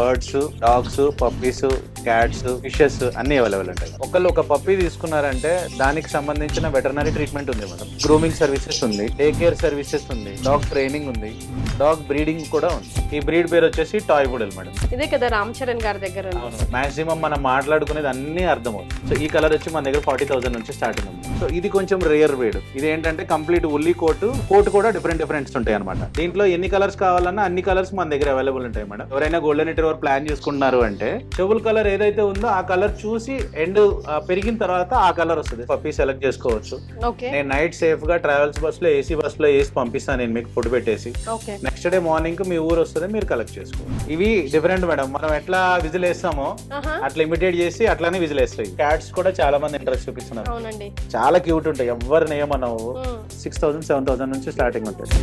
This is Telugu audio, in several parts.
Birds, dogs, puppies, cats, fishes అన్ని అవైలబుల్ ఉంటాయి. ఒకళ్ళు ఒక పప్పీ తీసుకున్నారంటే దానికి సంబంధించిన వెటర్నరీ ట్రీట్మెంట్ ఉంది మేడం, గ్రూమింగ్ సర్వీసెస్ ఉంది, డే కేర్ సర్వీసెస్ ఉంది, డాగ్ ట్రైనింగ్ ఉంది, డాగ్ బ్రీడింగ్ కూడా ఉంది. ఈ బ్రీడ్ పేరు వచ్చేసి టాయ్ బుడల్ మేడం. ఇదే కదా రామ్ చరణ్ గారి దగ్గర మాక్సిమం మనం మాట్లాడుకునేది అన్ని అర్థమవుతుంది. సో ఈ కలర్ వచ్చి మన దగ్గర 40,000 నుంచి స్టార్టింగ్ ఉంది. సో ఇది కొంచెం రేర్ బ్రీడ్. ఇది ఏంటంటే కంప్లీట్ ఉల్లి కోట్ కూడా డిఫరెంట్స్ ఉంటాయి అనమాట. దీంట్లో ఎన్ని కలర్స్ కావాలన్నా అన్ని కలర్స్ మన దగ్గర అవైలబుల్ ఉంటాయి మేడం. ఎవరైనా గోల్డెన్ రిట్రీవర్ ప్లాన్ చేసుకుంటున్నారు అంటే చెవుల కలర్ ఏదైతే ఉందో ఆ కలర్ చూసి ఎండ్ పెరిగిన తర్వాత ఆ కలర్ వస్తుంది, పప్పీ సెలెక్ట్ చేసుకోవచ్చు. నేను నైట్ సేఫ్ గా ట్రావెల్స్ బస్ లో ఏసీ బస్ లో వేసి పంపిస్తాను నేను మీకు ఫుడ్ పెట్టేసి. నెక్స్ట్ డే మార్నింగ్ మీ ఊరు వస్తుంది, మీరు కలెక్ట్ చేసుకోవచ్చు. ఇవి డిఫరెంట్ మేడం, మనం ఎట్లా విజిల్ వేస్తామో అట్లా ఇమిటేట్ చేసి అట్లానే విజిల్ వేస్తాయి. క్యాట్స్ కూడా చాలా మంది ఇంట్రెస్ట్ చూపిస్తున్నారు, చాలా క్యూట్ ఉంటాయి. ఎవరిని ఏమన్నావు 6,000 7,000 నుంచి స్టార్టింగ్ ఉంటుంది.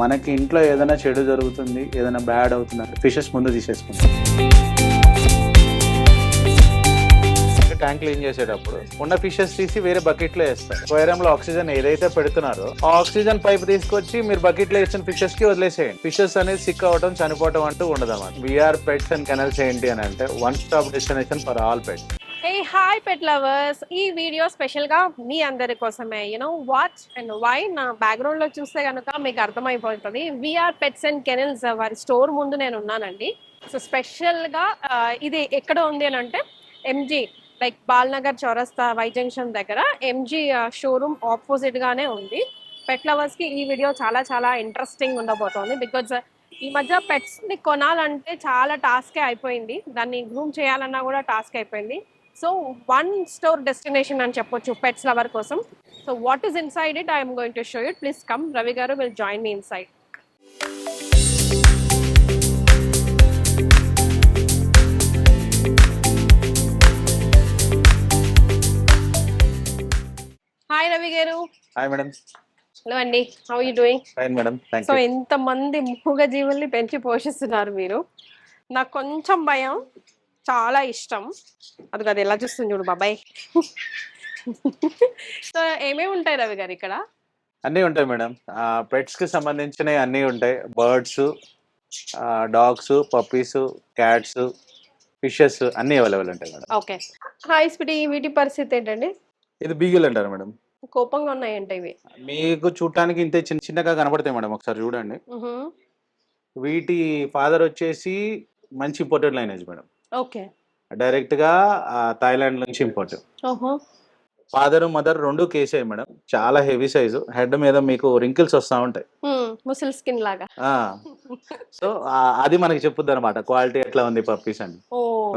మనకి ఇంట్లో ఏదైనా చెడు జరుగుతుంది, ఏదైనా బ్యాడ్ అవుతుంది, ఫిషెస్ ముందు తీసేసుకుంటాం. ట్యాంక్ క్లీన్ చేసేటప్పుడు ఉన్న ఫిషెస్ తీసి వేరే బకెట్ లో వేస్తారు. aquarium లో ఆక్సిజన్ ఏదైతే పెడుతున్నారో ఆ ఆక్సిజన్ పైప్ తీసుకొచ్చి మీరు బకెట్ లో వేసిన ఫిషెస్ కి వదిలేసేయండి. ఫిషెస్ అనేది సిక్ అవడం, చనిపోవడం అంటూ ఉండదు అన్నమాట. వీఆర్ పెట్స్ అండ్ కెనల్స్ ఏంటి అని అంటే one stop destination for all pets. Hey hi pet lovers, ఈ వీడియో స్పెషల్ గా మీ అందరి కోసమే. వాట్ అండ్ వై నా బ్యాక్గ్రౌండ్ లో చూస్తే కనుక మీకు అర్థమైపోతుంది. వీఆర్ పెట్స్ అండ్ కెనల్స్ వారి స్టోర్ ముందు నేను ఉన్నానండి. సో స్పెషల్ గా ఇది ఎక్కడ ఉంది అని అంటే ఎంజీ లైక్ బాల్నగర్ చౌరస్తా వై జంక్షన్ దగ్గర ఎంజీ షోరూమ్ ఆపోజిట్ గానే ఉంది. పెట్ లవర్స్ కి ఈ వీడియో చాలా చాలా ఇంట్రెస్టింగ్ ఉండబోతోంది. బికాజ్ ఈ మధ్య పెట్స్ ని కొనాలంటే చాలా టాస్కే అయిపోయింది, దాన్ని గ్రూమ్ చేయాలన్నా కూడా టాస్క్ అయిపోయింది. సో వన్ స్టోర్ డెస్టినేషన్ అని చెప్పొచ్చు పెట్స్ లవర్ కోసం. So what is inside it I'm going to show it. Please come, Ravi garu will join me inside. Hi Ravi garu. Hi madam. Hello అండి, how you doing? Fine madam, thank you. So ఎంతమంది మూగ జీవుల్ని పెంచి పోషిస్తున్నారు మీరు. నాకు కొంచెం భయం, చాలా ఇష్టం. అది కదా ఎలా చూస్తుంది చూడు బాబాయ్. సో ఏమేమి ఉంటాయి రవి గారు ఇక్కడ? అన్నీ ఉంటాయి మేడం, పెట్స్ కి సంబంధించినవి అన్నీ ఉంటాయి. Birds, dogs, puppies, cats, fishes అన్నీ అవైలబుల్ ఉంటాయి మేడం. ఓకే. హాయ్ స్పిటి, వీటి పరిస్థితి ఏంటండి? ఇది బీగల్ అంటారు మేడం. కోపంగా ఉన్నాయంటే ఇవి మీకు చూడటానికి ఇంతే చిన్నగా కనబడతాయి మేడం, ఒకసారి చూడండి. వీటి ఫాదర్ వచ్చేసి మంచి imported lineage madam. Okay. Direct గా థాయిలాండ్ నుంచి ఇంపోర్ట్. ఫాదర్ మదర్ రెండు కేసే మేడం, చాలా హెవీ సైజు. హెడ్ మీద మీకు రింకిల్స్ వస్తా ఉంటాయి, ముసలి స్కిన్ లాగా. సో అది మనకి చెప్పుద్ది అనమాట క్వాలిటీ ఎట్లా ఉంది పప్పీస్ అని.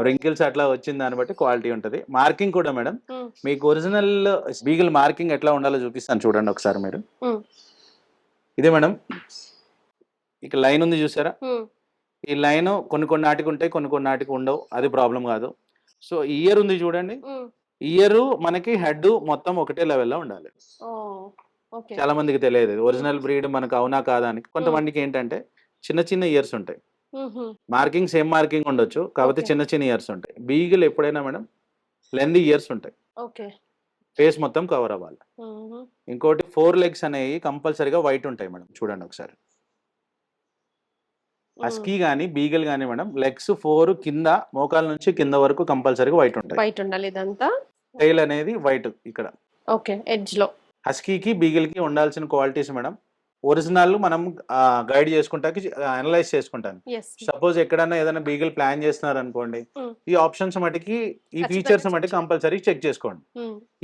రింకిల్స్ అట్లా వచ్చింది దాన్ని బట్టి క్వాలిటీ ఉంటది. మార్కింగ్ కూడా మేడం మీకు ఒరిజినల్ బీగల్ మార్కింగ్ ఎట్లా ఉండాలో చూపిస్తాను చూడండి ఒకసారి మీరు. ఇదే మేడం, ఇక లైన్ ఉంది చూసారా, ఈ లైన్ కొన్ని నాటికి ఉంటాయి, కొన్ని నాటికి ఉండవు, అది ప్రాబ్లం కాదు. సో ఇయర్ ఉంది చూడండి, ఇయర్ మనకి హెడ్ మొత్తం ఒకటే లెవెల్లో ఉండాలి. చాలా మందికి తెలియదు ఒరిజినల్ బ్రీడ్ మనకు అవునా కాదా అని. కొంతమందికి ఏంటంటే చిన్న ఇయర్స్ ఉంటాయి, మార్కింగ్ సేమ్ మార్కింగ్ ఉండొచ్చు, కాకపోతే చిన్న ఇయర్స్ ఉంటాయి. బీగిల్ ఎప్పుడైనా మేడం లెంత్ ఇయర్స్ ఉంటాయి, ఫేస్ మొత్తం కవర్ అవ్వాలి. ఇంకోటి 4 legs అనేవి కంపల్సరీగా వైట్ ఉంటాయి మేడం. చూడండి ఒకసారి, హస్కీ గానీ బీగల్ గానీ మేడం లెగ్స్ 4 కింద మోకాల నుంచి కింద వరకు కంపల్సరీగా వైట్ ఉంటాయి. వైట్ ఉండాలి ఇదంతా. టైల్ అనేది వైట్ ఇక్కడ. ఓకే, ఎడ్జ్ లో. హస్కీకి బీగల్ కి ఉండాల్సిన క్వాలిటీస్ మేడం ఒరిజినల్ మనం గైడ్ చేసుకుంటాకి అనలైజ్ చేసుకుంటాను. సపోజ్ ఎక్కడన్నా ఏదైనా బీగల్ ప్లాన్ చేస్తున్నారు అనుకోండి, ఈ ఆప్షన్స్ మటుకి ఈ ఫీచర్స్ మటుకి కంపల్సరీ చెక్ చేసుకోండి.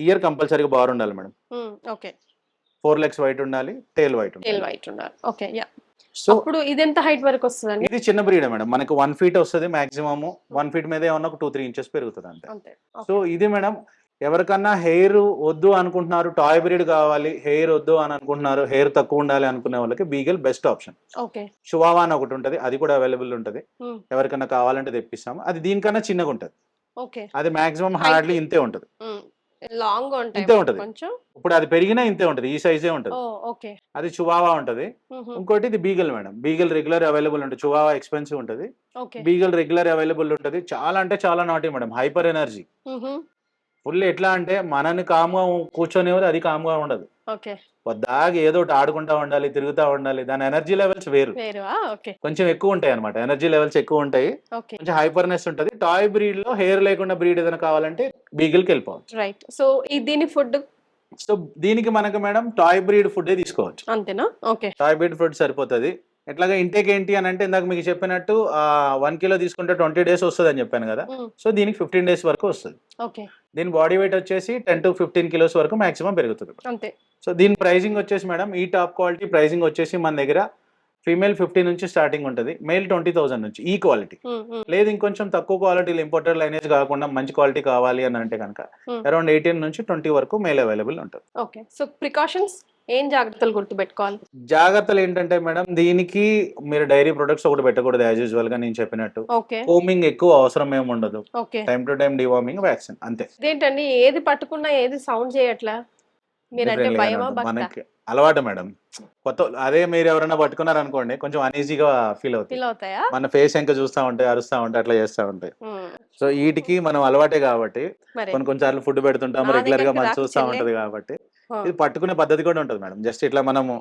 ఇయర్ కంపల్సరీగా బార్ ఉండాలి మేడం. ఓకే. 4 legs వైట్ ఉండాలి, టైల్ వైట్ ఉండాలి. Okay, yeah. సో ఇప్పుడు ఇది ఎంత హైట్ వరకు వస్తుందండి? ఇది చిన్న బ్రీడ్ మేడం, మనకు 1 feet వస్తుంది మాక్సిమం. 1 feet మీద ఏమన్నా ఒక 2-3 inches పెరుగుతుంది అంతే. సో ఇది మేడం ఎవరికన్నా హెయిర్ వద్దు అనుకుంటున్నారు, టాయ్ బ్రీడ్ కావాలి, హెయిర్ వద్దు అని అనుకుంటున్నారు, హెయిర్ తక్కువ ఉండాలి అనుకునే వాళ్ళకి బీగల్ బెస్ట్ ఆప్షన్. షువావా అని ఒకటి ఉంటది, అది కూడా అవైలబుల్ ఉంటది. ఎవరికన్నా కావాలంటే తెప్పిస్తాము. అది దీనికన్నా చిన్నగా ఉంటది, అది మాక్సిమం హార్డ్లీ ఇంతే ఉంటది, లాంగ్ ఇంతే ఉంటది. ఇప్పుడు అది పెరిగినా ఇంతే ఉంటది, ఈ సైజే ఉంటది. అది చువావా ఉంటది. ఇంకోటి ఇది beagle madam, beagle regular available ఉంటుంది. చువావా ఎక్స్పెన్సివ్ ఉంటది, బీగల్ రెగ్యులర్ అవైలబుల్ ఉంటది. చాలా అంటే చాలా నాటి మేడం, హైపర్ ఎనర్జీ. ఫుల్ ఎట్లా అంటే మనని కామ్గా కూర్చొనేవారు, అది కామ్గా ఉండదు. ఓకే. వద్దాగా ఏదో ఒకటి ఆడుకుంటా ఉండాలి, తిరుగుతా ఉండాలి. దాని ఎనర్జీ లెవెల్స్ వేరు. వేరు. ఓకే. కొంచెం ఎక్కువ ఉంటాయి అనమాట. ఎనర్జీ లెవెల్స్ ఎక్కువ ఉంటాయి. ఓకే. కొంచెం హైపర్‌నెస్ ఉంటది. టాయ్ బ్రీడ్‌లో హెయిర్ లేకుండా బ్రీడ్ ఏదైనా కావాలంటే బీగిల్‌కి వెళ్ళిపోవచ్చు. రైట్. సో దీని ఫుడ్ సో దీనికి మనకు మేడం టాయ్ బ్రీడ్ ఫుడ్డే తీసుకోవచ్చు. అంతేనా? ఓకే. టాయ్ బ్రీడ్ ఫుడ్ సరిపోతది. ఎట్లాగా ఇంటేక్ ఏంటి అని అంటే ఇందాక మీకు చెప్పినట్టు 1 కిలో తీసుకుంటే 20 డేస్ వస్తదని చెప్పాను కదా! హ్మ్. సో దీనికి 15 డేస్ వరకు వస్తది. ఓకే. దీని బాడీ వెయిట్ వచ్చేసి 10-15 కిలోస్ వరకు మాక్సిమం పెరుగుతది. అంతే. సో దీని ప్రైజింగ్ వచ్చేసి మేడం ఈ టాప్ క్వాలిటీ ప్రైజింగ్ వచ్చేసి మన దగ్గర ఫీమేల్ 50 నుంచి స్టార్టింగ్ ఉంటుంది. మేల్ 20,000 నుంచి ఈ క్వాలిటీ. హ్మ్. హ్మ్. లేదు ఇంకొంచెం తక్కువ క్వాలిటీలో ఇంపోర్టెడ్ లైనేజ్ కాకుండా మంచి క్వాలిటీ కావాలి అని అంటే కనుక అరౌండ్ 18 నుంచి 20 వరకు మేల్ అవైలబుల్ ఉంటుంది. ఓకే. సో ప్రికాషన్స్ ఏం జాగ్రత్తలు గుర్తుపెట్టుకోవాలి? జాగ్రత్తలు ఏంటంటే మేడం దీనికి మీరు డైరీ ప్రొడక్ట్స్ ఒకటి పెట్టకూడదు యాజ్ యూజువల్ గా నేను చెప్పినట్టు. ఓకే. ఫోమింగ్ ఎక్కువ అవసరం ఏమి ఉండదు. Okay. Time to time deworming vaccine అంతే. ఇదేంటండి ఏది పట్టుకున్నా ఏది సౌండ్ చేయట్లా? మీరంటే Differently భయమా గానే ఉంటుంది. భక్తా? మనకి అలవాటు మేడం. కొత్త అదే మీరు ఎవరైనా పట్టుకున్నారు అనుకోండి కొంచెం అన్ఈజీగా ఫీల్ అవుతుంది. ఫీల్ అవుతాయా? మన ఫేస్ ఇంకా చూస్తా ఉంటాయి, అరుస్తా ఉంటాయి, అట్లా చేస్తా ఉంటాయి. సో వీటికి మనం అలవాటే కాబట్టి మరి కొన్నిసార్లు ఫుడ్ పెడుతుంటాం, నా రెగ్యులర్ గా దగ్గరికి మనం రాకు చూస్తా చెల్లె. ఉంటది కాబట్టి ఆ. ఇది పట్టుకునే పద్ధతి కూడా ఉంటుంది మేడం. జస్ట్ ఇట్లా మనము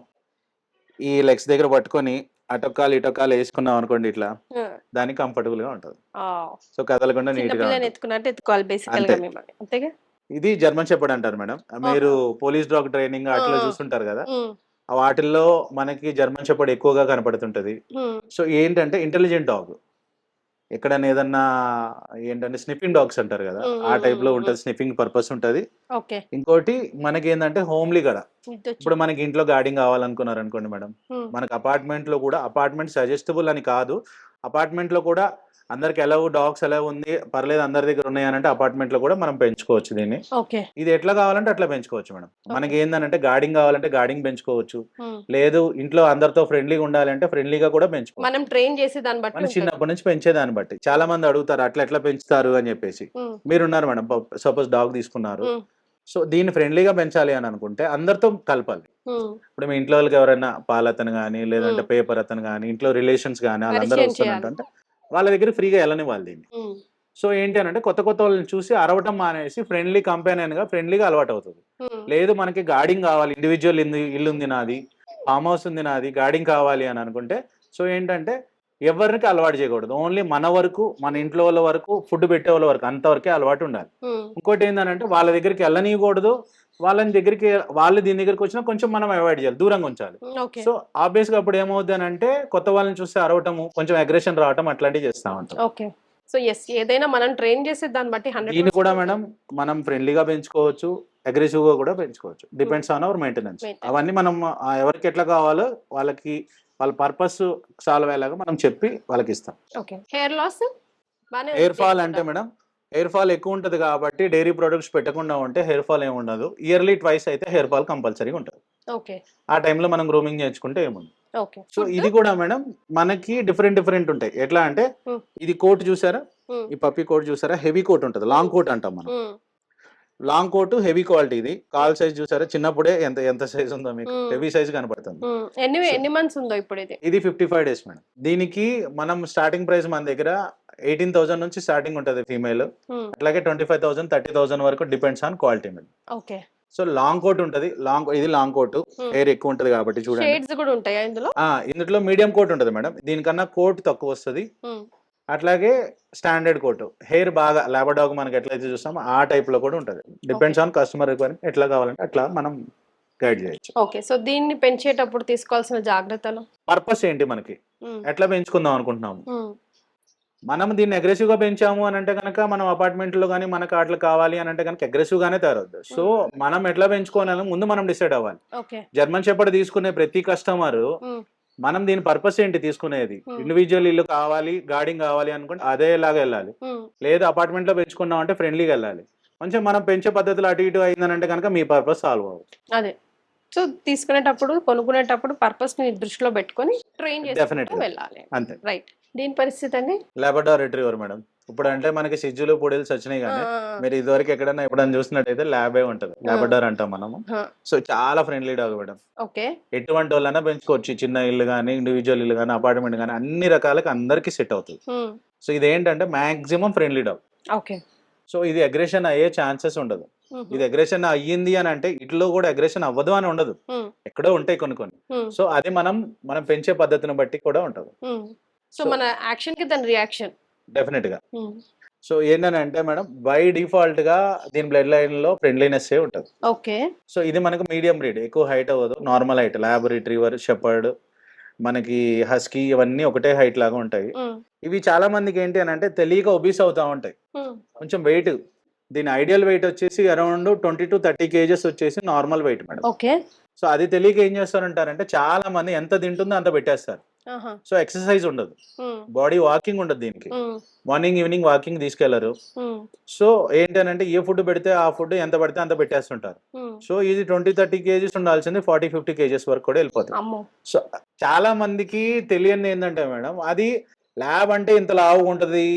ఈ లెగ్స్ దగ్గర పట్టుకొని అటొక్కాలు ఇటొక్కాలు వేసుకున్నాం అనుకోండి ఇట్లా ఆ. దానికి కంఫర్టబుల్ గా ఉంటుంది. ఆ. సో కదలకుండా చిన్న నీట్ గా పిల్లని ఉంటుంది. ఎత్తుకున్నట్టు ఎత్తుకోవాలి బేసికల్ అంతే. గా మిమ్మల్ని. అంతేగా? ఇది జర్మన్ షెపర్డ్ అంటారు మేడం. మీరు పోలీస్ డాగ్ ట్రైనింగ్ అట్లా ఆ. చూస్తుంటారు కదా, ఉమ్. ఆ వాటిల్లో మనకి జర్మన్ షెపర్డ్ ఎక్కువగా కనపడుతుంటది. ఉమ్. సో ఏంటంటే ఇంటెలిజెంట్ డాగ్. ఎక్కడైనా ఏదన్నా ఏంటంటే స్నిఫింగ్ డాగ్స్ అంటారు కదా, ఆ టైప్ లో ఉంటది. స్నిఫింగ్ పర్పస్ ఉంటది. ఓకే. ఇంకోటి మనకి ఏంటంటే హోమ్లీ కూడా. ఇదొచ్చి. ఇప్పుడు మనకి ఇంట్లో గార్డింగ్ కావాలనుకున్నారు అనుకోండి మేడం, ఉమ్. మనకి అపార్ట్మెంట్ లో కూడా అపార్ట్మెంట్ సజెస్టబుల్ అని కాదు, అపార్ట్మెంట్ లో కూడా అందరికి ఎలా డాగ్స్ ఎలా ఉంది పర్లేదు అందరి దగ్గర ఉన్నాయి అని అంటే అపార్ట్మెంట్ లో కూడా మనం పెంచుకోవచ్చు దీన్ని. ఓకే. ఇది ఎట్లా కావాలంటే అట్లా పెంచుకోవచ్చు మేడం. మనకి ఏంటంటే గార్డింగ్ కావాలంటే గార్డింగ్ పెంచుకోవచ్చు, ఉమ్. లేదు ఇంట్లో అందరితో ఫ్రెండ్లీగా ఉండాలంటే ఫ్రెండ్లీగా కూడా పెంచుకోవచ్చు. మనం ట్రైన్ చేసే దాన్ని బట్టి మన ఉంటుంది. చిన్నప్పటి నుంచి పెంచేదాన్ని బట్టి. చాలా మంది అడుగుతారు అట్లా ఎట్లా పెంచుతారు అని చెప్పేసి. ఉమ్. మీరున్నారు మేడం, సపోజ్ డాగ్ తీసుకున్నారు, ఉమ్. సో దీన్ని ఫ్రెండ్లీగా పెంచాలి అని అనుకుంటే అందరితో కలపాలి. ఉమ్. ఇప్పుడు మీ ఇంట్లో వాళ్ళకి ఎవరైనా పాలతను కానీ లేదంటే ఉమ్. పేపర్ అతను కానీ ఇంట్లో రిలేషన్స్ కానీ వాళ్ళందరూ పరిచయం వస్తున్నట్టు వాళ్ళ దగ్గర ఫ్రీగా వెళ్ళనివ్వాలి దీన్ని. ఉమ్. సో ఏంటి అని అంటే కొత్త కొత్త వాళ్ళని చూసి అరవటం మానేసి ఫ్రెండ్లీ కంపెనీన్ గా ఫ్రెండ్లీగా అలవాటు అవుతుంది. ఉమ్. లేదు మనకి గార్డింగ్ కావాలి, ఇండివిజువల్ ఇల్లు ఉంది నాది, ఫామ్ హౌస్ ఉంది నాది, గార్డింగ్ కావాలి అని అనుకుంటే సో ఏంటంటే ఎవరికి అలవాటు చేయకూడదు. ఓన్లీ మన వరకు, మన ఇంట్లో వాళ్ళ వరకు, ఫుడ్ పెట్టే వాళ్ళ వరకు అంతవరకే అలవాటు ఉండాలి. ఉమ్. ఇంకోటి ఏంటంటే వాళ్ళ దగ్గరికి వెళ్ళనివ్వకూడదు, వాళ్ళని దగ్గరికి వాళ్ళు దీని దగ్గరికి వచ్చినా కొంచెం మనం అవాయిడ్ చేయాలి, దూరంగా ఉంచాలి. ఓకే. సో ఆబ్వియస్ గా అప్పుడు ఏమవుద్ది అని అంటే కొత్త వాళ్ళని చూస్తే అరవటము, కొంచెం అగ్రెషన్ రావటం అట్లాంటివి చేస్తా ఉంటాం. ఓకే. సో ఎస్ ఏదైనా మనం ట్రైన్ చేసే దాన్ని బట్టి 100% దీన్ని కూడా మేడం మనం ఫ్రెండ్లీగా పెంచుకోవచ్చు, అగ్రెసివ్ గా కూడా పెంచుకోవచ్చు. Depends on hour maintenance. అవన్నీ మనం ఎవరికి ఎట్లా కావాలో వాళ్ళకి వాళ్ళ పర్పస్ సాల్వ్ అయ్యేలాగా మనం చెప్పి వాళ్ళకి ఇస్తాం. ఓకే. హెయిర్ లాస్ బానే హెయిర్ ఫాల్ అంటే మేడం హెయిర్ ఫాల్ ఎక్కువ ఉంటుంది కాబట్టి డైరీ ప్రొడక్ట్స్ పెట్టకుండా ఉంటే హెయిర్ ఫాల్ ఏమి ఉండదు. ఇయర్లీ ట్వైస్ అయితే హెయిర్ ఫాల్ కంపల్సరీగా ఉంటుంది. ఓకే. ఆ టైంలో మనం గ్రూమింగ్ చేయించుకుంటే ఏముంది. ఓకే. సో ఇది కూడా మేడం మనకి డిఫరెంట్ ఉంటాయి. ఎట్లా అంటే ఇది కోట్ చూసారా, ఈ పప్పీ కోట్ చూసారా, హెవీ కోట్ ఉంటుంది, లాంగ్ కోట్ అంటాం మనం. Long coat heavy quality. ఇది కాల్ సైజ్ చూసారా, చిన్నప్పుడే ఎంత ఎంత సైజ్ ఉందో మీకు, హెవీ సైజ్ కనపడుతుంది. ఎన్ని మంత్స్ ఉందో ఇప్పుడు ఇది? ఇది 55 డేస్ మేడం. దీనికి మనం స్టార్టింగ్ ప్రైస్ మన దగ్గర 18,000 నుంచి స్టార్టింగ్ ఉంటుంది ఫీమేల్. అట్లాగే 25,000 30,000 వరకు depends on quality madam. Okay. So long coat ఉంటది, ఇది లాంగ్ కోట్, హెయిర్ ఎక్కువ ఉంటది కాబట్టి చూడండి. షేడ్స్ కూడా ఉంటాయా ఇందులో? ఇందులో మీడియం కోట్ ఉంటది మేడం, దీనికన్నా కోట్ తక్కువ వస్తుంది. అట్లాగే స్టాండర్డ్ కోట్, హెయిర్ బాగా లాబడాగ్ మనకి ఎట్లయితే చూస్తామో ఆ టైప్ లో కూడా ఉంటది. డిపెండ్స్ ఆన్ కస్టమర్ రిక్వైర్మెంట్, ఎట్లా కావాలంటే అట్లా మనం గైడ్ చేయొచ్చు. ఓకే. సో దీన్ని పెంచేటప్పుడు తీసుకోవాల్సిన జాగ్రత్తలు, పర్పస్ ఏంటి, మనకి ఎట్లా పెంచుకుందాం అనుకుంటున్నాము. మనం దీన్ని అగ్రెసివ్ గా పెంచాము అని అంటే కనుక మనం అపార్ట్మెంట్ లో కానీ మనకు అట్లా కావాలి అని అంటే కనుక అగ్రెసివ్ గానే తయారవుద్ది. సో మనం ఎట్లా పెంచుకోవాలని ముందు మనం డిసైడ్ అవ్వాలి. జర్మన్ షెపర్డ్ తీసుకునే ప్రతి కస్టమర్ మనం దీని పర్పస్ ఏంటి తీసుకునేది. ఇండివిజువల్ ఇల్లు కావాలి, గార్డింగ్ కావాలి అనుకుంటే అదేలాగా వెళ్ళాలి. లేదు అపార్ట్మెంట్ లో పెంచుకున్నాం అంటే ఫ్రెండ్లీగా వెళ్ళాలి. కొంచెం మనం పెంచే పద్ధతులు అటు ఇటు అయిందనంటే కనుక మీ పర్పస్ సాల్వ్ అవ్వచ్చు. అదే. సో తీసుకునేటప్పుడు కొనుక్కునేటప్పుడు పర్పస్ ని దృష్టిలో పెట్టుకొని ట్రైన్ చేసి వెళ్ళాలి. అంతే. రైట్. దీని పరిస్థితి అండి లాబ్రడార్ రిట్రీవర్ మేడం. ఇప్పుడు అంటే మనకి సిజ్జులు పొడిల్స్ వచ్చినాయి కానీ మీరు ఇదివరకు ఎక్కడైనా ఎప్పుడైనా చూసినట్టయితే ల్యాబే ఉంటది, లాబ్రడార్ అంటాం మనము. సో చాలా ఫ్రెండ్లీ డాగ్ మేడం. ఓకే. ఎటువంటి వాళ్ళైనా పెంచుకోవచ్చు, చిన్న ఇల్లు కానీ ఇండివిజువల్ ఇల్లు కానీ అపార్ట్మెంట్ కానీ అన్ని రకాలకి అందరికి సెట్ అవుతుంది. సో ఇదేంటంటే maximum friendly dog. Okay. So ఇది అగ్రెషన్ అయ్యే ఛాన్సెస్ ఉండదు. ఇది అగ్రెషన్ అయ్యింది అని అంటే ఇట్లో కూడా అగ్రెషన్ అవ్వదు అని ఉండదు, ఎక్కడో ఉంటాయి కొన్ని కొన్ని. సో అది మనం పెంచే పద్ధతిని బట్టి కూడా ఉంటది. సో మన యాక్షన్ కి దాని రియాక్షన్ డెఫినెట్ గా. సో ఏంటంటే మేడం బై డిఫాల్ట్ గా దీని బ్లడ్ లైన్ లో ఫ్రెండ్లీనెస్ ఉంటది. ఓకే. సో ఇది మనకు మీడియం బ్రీడ్, ఎక్కువ హైట్ అవ్వదు, normal height. Lab retriever, shepherd, మనకి హస్కీ ఇవన్నీ ఒకటే హైట్ లాగా ఉంటాయి. ఇవి చాలా మందికి ఏంటి అని అంటే తెలియక ఒబీస్ అవుతా ఉంటాయి. కొంచెం వెయిట్, దీని ఐడియల్ వెయిట్ వచ్చేసి అరౌండ్ 20 to 30 kgs వచ్చేసి normal weight madam. Okay. So అది తెలియక ఏం చేస్తారంటారంటే చాలా మంది ఎంత తింటుందో అంత పెట్టేస్తారు. సో ఎక్సర్సైజ్ ఉండదు, బాడీ వాకింగ్ ఉండదు దీనికి. మార్నింగ్ ఈవినింగ్ వాకింగ్ తీసుకెళ్లరు. సో ఏంటంటే ఏ ఫుడ్ పెడితే ఆ ఫుడ్ ఎంత పడితే అంత పెట్టేస్తుంటారు. సో ఇది 20-30 kgs ఉండాల్సింది 40-50 kgs వరకు కూడా వెళ్ళిపోతుంది. సో చాలా మందికి తెలియని ఏంటంటే మేడం, అది ల్యాబ్ అంటే ఇంత లావుగా ఉంటది,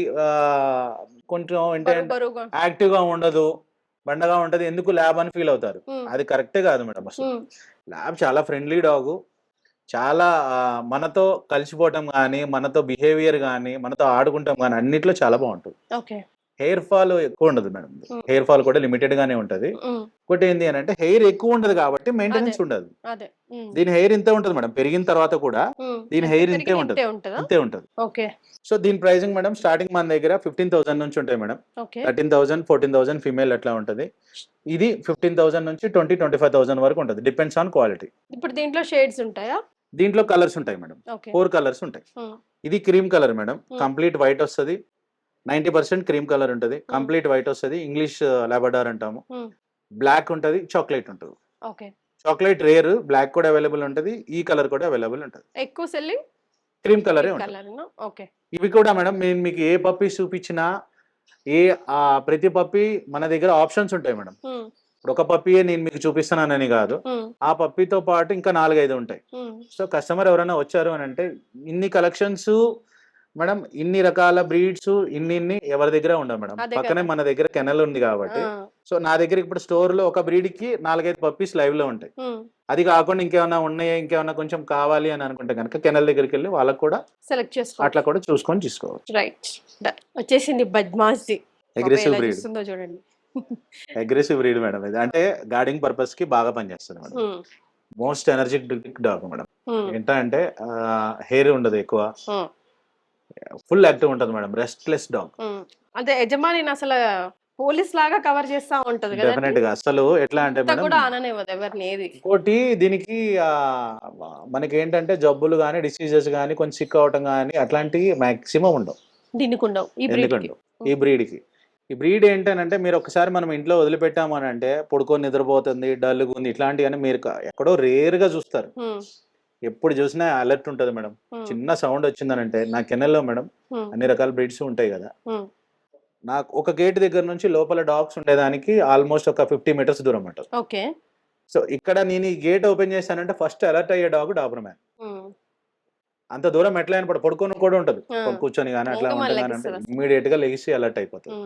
కొంచెం ఏంటంటే యాక్టివ్ గా ఉండదు, బండగా ఉంటది, ఎందుకు ల్యాబ్ అని ఫీల్ అవుతారు. అది కరెక్టే కాదు మేడం. అసలు ల్యాబ్ చాలా ఫ్రెండ్లీ డాగ్, చాలా మనతో కలిసిపోవటం కానీ, మనతో బిహేవియర్ కానీ, మనతో ఆడుకుంటాం కానీ అన్నిట్లో చాలా బాగుంటుంది. హెయిర్ ఫాల్ ఎక్కువ ఉండదు మేడం, హెయిర్ ఫాల్ కూడా లిమిటెడ్ గానే ఉంటది. ఇంకోటి ఏంటి అని అంటే హెయిర్ ఎక్కువ ఉండదు కాబట్టి మెయింటెనెన్స్ ఉండదు. దీని హెయిర్ ఇంతే ఉంటది మేడం, పెరిగిన తర్వాత కూడా దీని హెయిర్ ఇంతే ఉంటది. సో దీని ప్రైసింగ్ మేడం స్టార్టింగ్ మన దగ్గర 15,000 నుంచి ఉంటాయి మేడం. 13,000, 14,000 ఫీమేల్ అట్లా ఉంటది. ఇది 15,000 నుంచి 20-25,000 వరకు ఉంటది, డిపెండ్స్ ఆన్ క్వాలిటీ. ఇప్పుడు దీంట్లో షేడ్స్ ఉంటాయా? దీంట్లో కలర్స్ ఉంటాయి మేడం, 4 కలర్స్ ఉంటాయి. ఇది cream colour madam, complete white వస్తుంది, 90% క్రీమ్ కలర్ ఉంటది, కంప్లీట్ వైట్ వస్తుంది, ఇంగ్లీష్ లాబ్రడార్ అంటాము. బ్లాక్ ఉంటది, చాక్లెట్ ఉంటుంది. చాక్లెట్ రేర్, బ్లాక్ కూడా అవైలబుల్ ఉంటది, ఈ కలర్ కూడా అవైలబుల్ ఉంటది. ఎక్కువ సెల్లింగ్ క్రీమ్ కలరే ఉంటుంది. ఇవి కూడా మేడం నేను మీకు ఏ పప్పీ చూపించినా ప్రతి పప్పీ మన దగ్గర ఆప్షన్స్ ఉంటాయి మేడం. ఇప్పుడు ఒక పప్పీయే నేను మీకు చూపిస్తున్నానని కాదు, ఆ పప్పీతో పాటు ఇంకా 4-5 ఉంటాయి. సో కస్టమర్ ఎవరైనా వచ్చారు అని అంటే ఇన్ని కలెక్షన్స్ మేడం, ఇన్ని రకాల బ్రీడ్స్ ఇన్ని ఎవరి దగ్గర ఉండవు మేడం. పక్కనే మన దగ్గర కెనల్ ఉంది కాబట్టి, సో నా దగ్గర ఇప్పుడు స్టోర్ లో ఒక బ్రీడ్ కి 4-5 పప్పీస్ లైవ్ లో ఉంటాయి. అది కాకుండా ఇంకేమైనా ఉన్నాయా, ఇంకేమైనా కొంచెం కావాలి అని అనుకుంటే కనుక కెనల్ దగ్గరికి వెళ్ళి వాళ్ళకి కూడా సెలెక్ట్ చేసుకో, అట్లా కూడా చూసుకొని తీసుకోవచ్చు. రైట్, వచ్చేసింది బద్మాష్ అగ్రెసివ్ బ్రీడ్. చూడండి, అగ్రెసివ్ బ్రీడ్ మేడం. ఇది అంటే గార్డింగ్ పర్పస్ కి బాగా పనిచేస్తుంది madam. Most energetic dog madam. ఏంటంటే హెయిర్ ఉండదు ఎక్కువ, ఫుల్ యాక్టివ్ ఉంటది మేడం, రెస్ట్లెస్ డాగ్. అంటే యజమాని అసలు పోలీస్ లాగా కవర్ చేస్తా ఉంటది కదా. డెఫినెట్ గా. అసలు ఎట్లా అంటే ఇంకోటి దీనికి మనకి ఏంటంటే జబ్బులు గానీ, డిసీజెస్ గానీ, కొంచెం సిక్ అవటం గానీ అట్లాంటివి మాక్సిమం ఉండవు దీనికి ఉండవు. ఈ బ్రీడ్ కి ఈ బ్రీడ్ ఏంటంటే మీరు ఒకసారి మనం ఇంట్లో వదిలిపెట్టాము అని అంటే పడుకొని నిద్రపోతుంది, డల్గా ఉంది, ఇట్లాంటివన్నీ మీరు ఎక్కడో రేర్ గా చూస్తారు. ఎప్పుడు చూసినా అలర్ట్ ఉంటది మేడం. చిన్న సౌండ్ వచ్చిందనంటే నా కెనల్లో మేడం అన్ని రకాల బ్రీడ్స్ ఉంటాయి కదా, నాకు ఒక గేట్ దగ్గర నుంచి లోపల డాగ్స్ ఉండేదానికి ఆల్మోస్ట్ ఒక 50 meters దూరం ఉంటుంది. సో ఇక్కడ నేను ఈ గేట్ ఓపెన్ చేశానంటే ఫస్ట్ అలర్ట్ అయ్యే డాగ్ డాబర్మ్యాన్. అంత దూరం ఎట్లా అయినా పడుకొని కూడా ఉంటది, కూర్చొని కానీ అట్లా ఉంటుంది, ఇమీడియట్ గా లెగిసి అలర్ట్ అయిపోతుంది.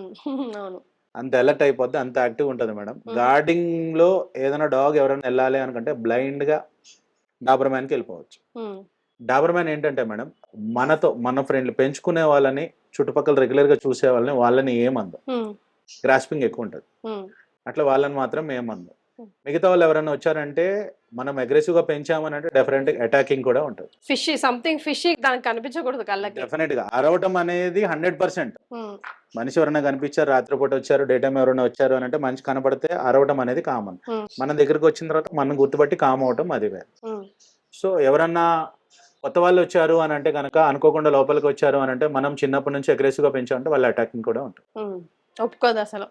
అంత అలర్ట్ అయిపోద్ది, అంత యాక్టివ్ ఉంటది మేడం. గార్డింగ్ లో ఏదైనా డాగ్ ఎవరైనా వెళ్ళాలి అనుకుంటే బ్లైండ్ గా డాబర్మ్యాన్కి వెళ్ళిపోవచ్చు. డాబర్మ్యాన్ ఏంటంటే మేడం మనతో మన ఫ్రెండ్లు పెంచుకునే వాళ్ళని, చుట్టుపక్కల రెగ్యులర్ గా చూసే వాళ్ళని ఏమందు, గ్రాస్పింగ్ ఎక్కువ ఉంటది, అట్లా వాళ్ళని మాత్రం ఏమందు. మిగతా వాళ్ళు ఎవరైనా వచ్చారంటే మనం అగ్రెసివ్ గా పెంచామని అంటే డెఫినెట్ అటాకింగ్ కూడా ఉంటుంది. ఫిష్ సంథింగ్ ఫిష్ దానికి కనిపించకూడదు కళ్ళకి. డెఫినెట్ గా అరవటం అనేది 100%. మనిషి ఎవరైనా కనిపించారు, రాత్రిపూట వచ్చారు, డే టైం ఎవరైనా వచ్చారు అని అంటే మనిషి కనపడితే అరవటం అనేది కామన్. మన దగ్గరకు వచ్చిన తర్వాత మనం గుర్తుపట్టి కామ్ అవటం అది వేరు. సో ఎవరన్నా కొత్త వాళ్ళు వచ్చారు అని అంటే కనుక అనుకోకుండా లోపలికి వచ్చారు అని అంటే మనం చిన్నప్పటి నుంచి అగ్రెసివ్ గా పెంచామంటే వాళ్ళ అటాకింగ్ కూడా ఉంటుంది. ఒప్పుకోదు అసలు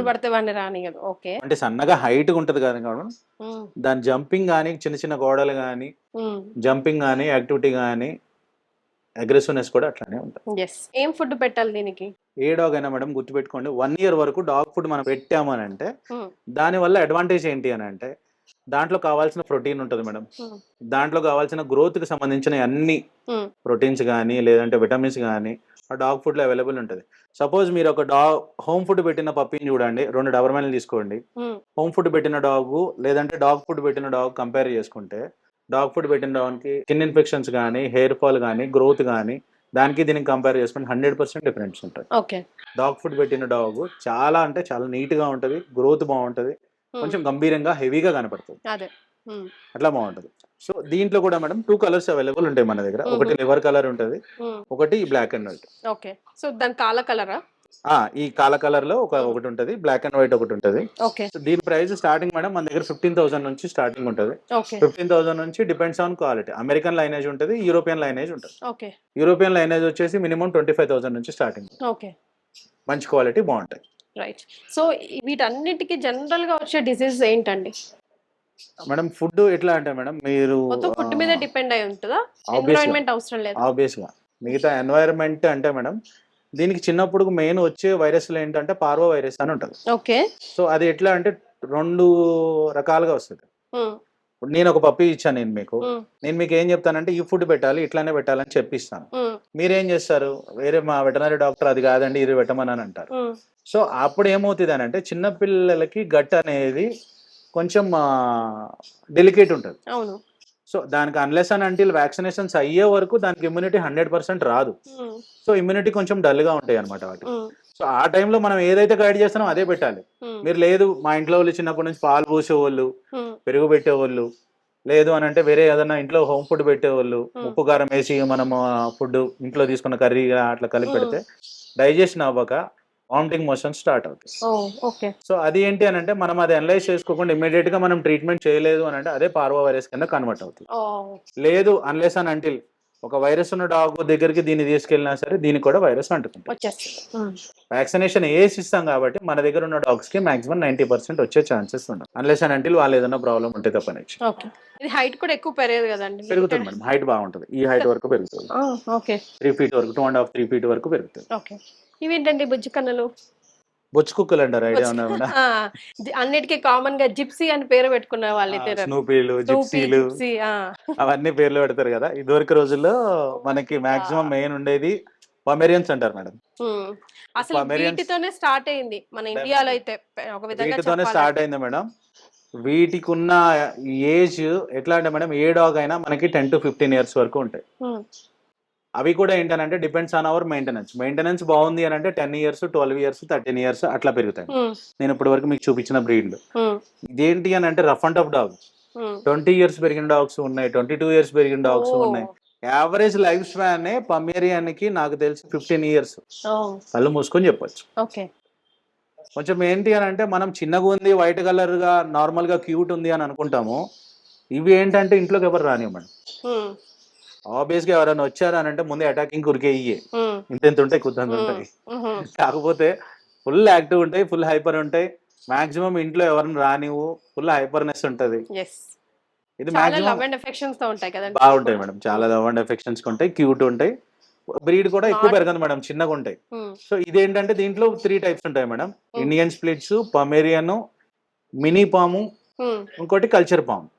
పడితే వాడిని రానియదు. ఓకే, అంటే సన్నగా హైట్ ఉంటది కదా కాబట్టి దాని జంపింగ్ కానీ, చిన్న చిన్న గోడలు కానీ, జంపింగ్ కానీ, యాక్టివిటీ కానీ, అగ్రెసివ్నెస్ కూడా అట్లానే ఉంటుంది. ఏం ఫుడ్ పెట్టాలి దీనికి? ఏ డాగ్ అయినా మేడం గుర్తుపెట్టుకోండి, 1 year వరకు డాగ్ ఫుడ్ మనం పెట్టాము అని అంటే దాని వల్ల అడ్వాంటేజ్ ఏంటి అని అంటే దాంట్లో కావాల్సిన ప్రోటీన్ ఉంటుంది మేడం, దాంట్లో కావాల్సిన గ్రోత్ కి సంబంధించిన అన్ని ప్రోటీన్స్ కానీ లేదంటే విటమిన్స్ కానీ ఆ డాగ్ ఫుడ్ లో అవైలబుల్ ఉంటుంది. సపోజ్ మీరు ఒక హోమ్ ఫుడ్ పెట్టిన పప్పీని చూడండి, 2 డాబర్మ్యాన్లు తీసుకోండి, హోమ్ ఫుడ్ పెట్టిన డాగ్ లేదంటే డాగ్ ఫుడ్ పెట్టిన డాగ్ కంపేర్ చేసుకుంటే డాగ్ ఫుడ్ పెట్టిన డాగ్కి స్కిన్ ఇన్ఫెక్షన్స్ కానీ, హెయిర్ ఫాల్ కానీ, గ్రోత్ కానీ దానికి దీనికి కంపేర్ చేసుకుంటే 100% డిఫరెన్స్ ఉంటుంది. ఓకే. డాగ్ ఫుడ్ పెట్టిన డాగ్ చాలా అంటే చాలా నీట్గా ఉంటుంది, గ్రోత్ బాగుంటుంది, కొంచెం గంభీరంగా హెవీగా కనపడుతుంది, అదే. అట్లా బాగుంటుంది. సో దీంట్లో కూడా మేడం 2 కలర్స్ అవైలబుల్ ఉంటాయి మన దగ్గర. ఒకటి లివర్ కలర్ ఉంటుంది, ఒకటి black and white. Okay. So దాని కాల కలరా? ఈ కాల కలర్ లో ఒకటి ఉంటుంది, బ్లాక్ అండ్ వైట్ ఒకటి ఉంటుంది. ఓకే. దీని ప్రైస్ స్టార్టింగ్ మేడం మన దగ్గర 15,000 నుంచి స్టార్టింగ్ ఉంటుంది. ఓకే. 15,000 నుంచి depends on quality. American lineage ఉంటుంది, యూరోపియన్ లైనేజ్ ఉంటుంది. ఓకే. యూరోపియన్ లైనేజ్ వచ్చేసి మినిమం 25,000 నుంచి స్టార్టింగ్. ఓకే. మంచి క్వాలిటీ బాగుంటాయి. రైట్. సో వీటన్నిటికీ జనరల్ గా వచ్చే డిసీజ్ ఏంటండి మేడం? ఫుడ్ ఎట్లా అంటే మేడం, మీరు మొత్తం ఫుడ్ మీద డిపెండ్ అయి ఉంటుందా? ఎన్విరాన్మెంట్ అవసరం లేదు? ఆబ్వియస్ గా మిగతా ఎన్వైరన్మెంట్ అంటే మేడం, దీనికి చిన్నప్పుడు మెయిన్ వచ్చే వైరస్లు ఏంటంటే పార్వో వైరస్ అని ఉంటుంది. ఓకే. సో అది ఎట్లా అంటే 2 రకాలుగా వస్తుంది. నేను ఒక పప్పి ఇచ్చాను నేను మీకు ఏం చెప్తానంటే ఈ ఫుడ్ పెట్టాలి, ఇట్లానే పెట్టాలని చెప్పిస్తాను. మీరేం చేస్తారు, వేరే మా వెటనరీ డాక్టర్ అది కాదండి ఇది పెట్టమని అని అంటారు. సో అప్పుడు ఏమవుతుంది అని అంటే చిన్నపిల్లలకి గట్ అనేది కొంచెం డెలికేట్ ఉంటుంది. అవును. సో దానికి అన్లెస్ అండ్ అంటిల్ వ్యాక్సినేషన్స్ అయ్యే వరకు దానికి ఇమ్యూనిటీ 100% రాదు. సో ఇమ్యూనిటీ కొంచెం డల్గా ఉంటాయి అనమాట వాటికి. సో ఆ టైంలో మనం ఏదైతే గైడ్ చేస్తామో అదే పెట్టాలి. మీరు లేదు మా ఇంట్లో వాళ్ళు చిన్నప్పటి నుంచి పాలు పోసేవాళ్ళు, పెరుగు పెట్టేవాళ్ళు, లేదు అని అంటే వేరే ఏదైనా ఇంట్లో హోమ్ ఫుడ్ పెట్టేవాళ్ళు, ఉప్పు కారం వేసి మనం ఫుడ్ ఇంట్లో తీసుకున్న కర్రీగా అట్లా కలిపి పెడితే డైజెషన్ అవ్వక వామిటింగ్ మోషన్ స్టార్ట్ అవుతుంది. సో అది ఏంటి అని అంటే మనం అది అనలైజ్ చేసుకోకుండా ఇమీడియట్ గా మనం ట్రీట్మెంట్ చేయలేదు అని అంటే అదే పార్వో వైరస్ కింద కన్వర్ట్ అవుతుంది. లేదు అన్లెస్ అని అంటిల్ ఒక వైరస్ ఉన్న డాగ్ దగ్గరికి దీన్ని తీసుకెళ్ళినా సరే దీనికి కూడా వైరస్ అంటుకుంటుంది. వ్యాక్సినేషన్ వేసి ఇస్తాం కాబట్టి మన దగ్గర ఉన్న డాగ్స్ కి మాక్సిమం 90% వచ్చే ఛాన్సెస్ ఉన్నాయి, అన్లెస్ అని అంటిల్ వాళ్ళు ఏదైనా ప్రాబ్లం ఉంటే తప్ప. హైట్ కూడా ఎక్కువ పెరగదు కదండి? పెరుగుతుంది మేడం, హైట్ బాగుంటుంది. ఈ హైట్ వరకు పెరుగుతుంది, 3 feet వరకు, 2.5 3 feet వరకు పెరుగుతుంది. ఇవేంటండి బుజ్జి కన్నులు? బొచ్చు కుక్కలు అంటారు, ఐడియా ఉన్నా? అన్నిటికీ కామన్ గా జిప్సీ అని పేరు పెట్టుకున్న వాళ్ళు, స్నూపీలు, జిప్సీలు, అవన్నీ పేర్లు పెడతారు కదా. ఇదివరకు రోజుల్లో మనకి మాక్సిమం మెయిన్ ఉండేది పొమేరియన్స్ అంటారు మేడం. అసలు వీటితోనే స్టార్ట్ అయింది మన ఇండియాలో అయితే. ఒక విధంగా వీటితోనే స్టార్ట్ అయింది మేడం. వీటికి ఉన్న ఏజ్ ఎట్లా అంటే మేడం, ఏ డాగ్ అయినా మనకి 10 to 15 years వరకు ఉంటాయి. అవి కూడా ఏంటంటే డిపెండ్స్ ఆన్ అవర్ మెయింటెనెన్స్ బాగుంది అని అంటే 10 years, 12 years, 13 years అట్లా పెరుగుతాయి. నేను ఇప్పటి వరకు మీకు చూపించిన బ్రీడ్లు ఇదేంటి అని అంటే rough and tough dog 20 years పెరిగిన డాగ్స్ ఉన్నాయి, 22 years పెరిగిన డాగ్స్ ఉన్నాయి. యావరేజ్ లైఫ్ స్పాన్ పమేరియన్ కి నాకు తెలిసి 15 years. కళ్ళు మూసుకొని చెప్పొచ్చు. కొంచెం ఏంటి అని అంటే మనం చిన్నగా ఉంది, వైట్ కలర్ గా నార్మల్ గా క్యూట్ ఉంది అని అనుకుంటాము. ఇవి ఏంటంటే ఇంట్లోకి ఎవరు రానివ్వండి. ఆబ్వియస్ గా ఎవరైనా వచ్చారు అని అంటే ముందే అటాకింగ్ కురికే ఇంత ఉంటాయి, కుద్దంత ఉంటాయి. కాకపోతే ఫుల్ యాక్టివ్ ఉంటాయి, ఫుల్ హైపర్ ఉంటాయి. మాక్సిమం ఇంట్లో ఎవరిని రానివ్వు, ఫుల్ హైపర్నెస్ ఉంటది. ఇది బాగుంటాయి మేడం, చాలా లవ్ అండ్ ఎఫెక్షన్స్ ఉంటాయి, క్యూట్ ఉంటాయి. బ్రీడ్ కూడా ఎక్కువ పెరగదు మేడం, చిన్నగా ఉంటాయి. సో ఇదేంటంటే దీంట్లో 3 types ఉంటాయి madam. Indian splits, Pomeranian, mini పాము, ఇంకోటి కల్చర్ పాము.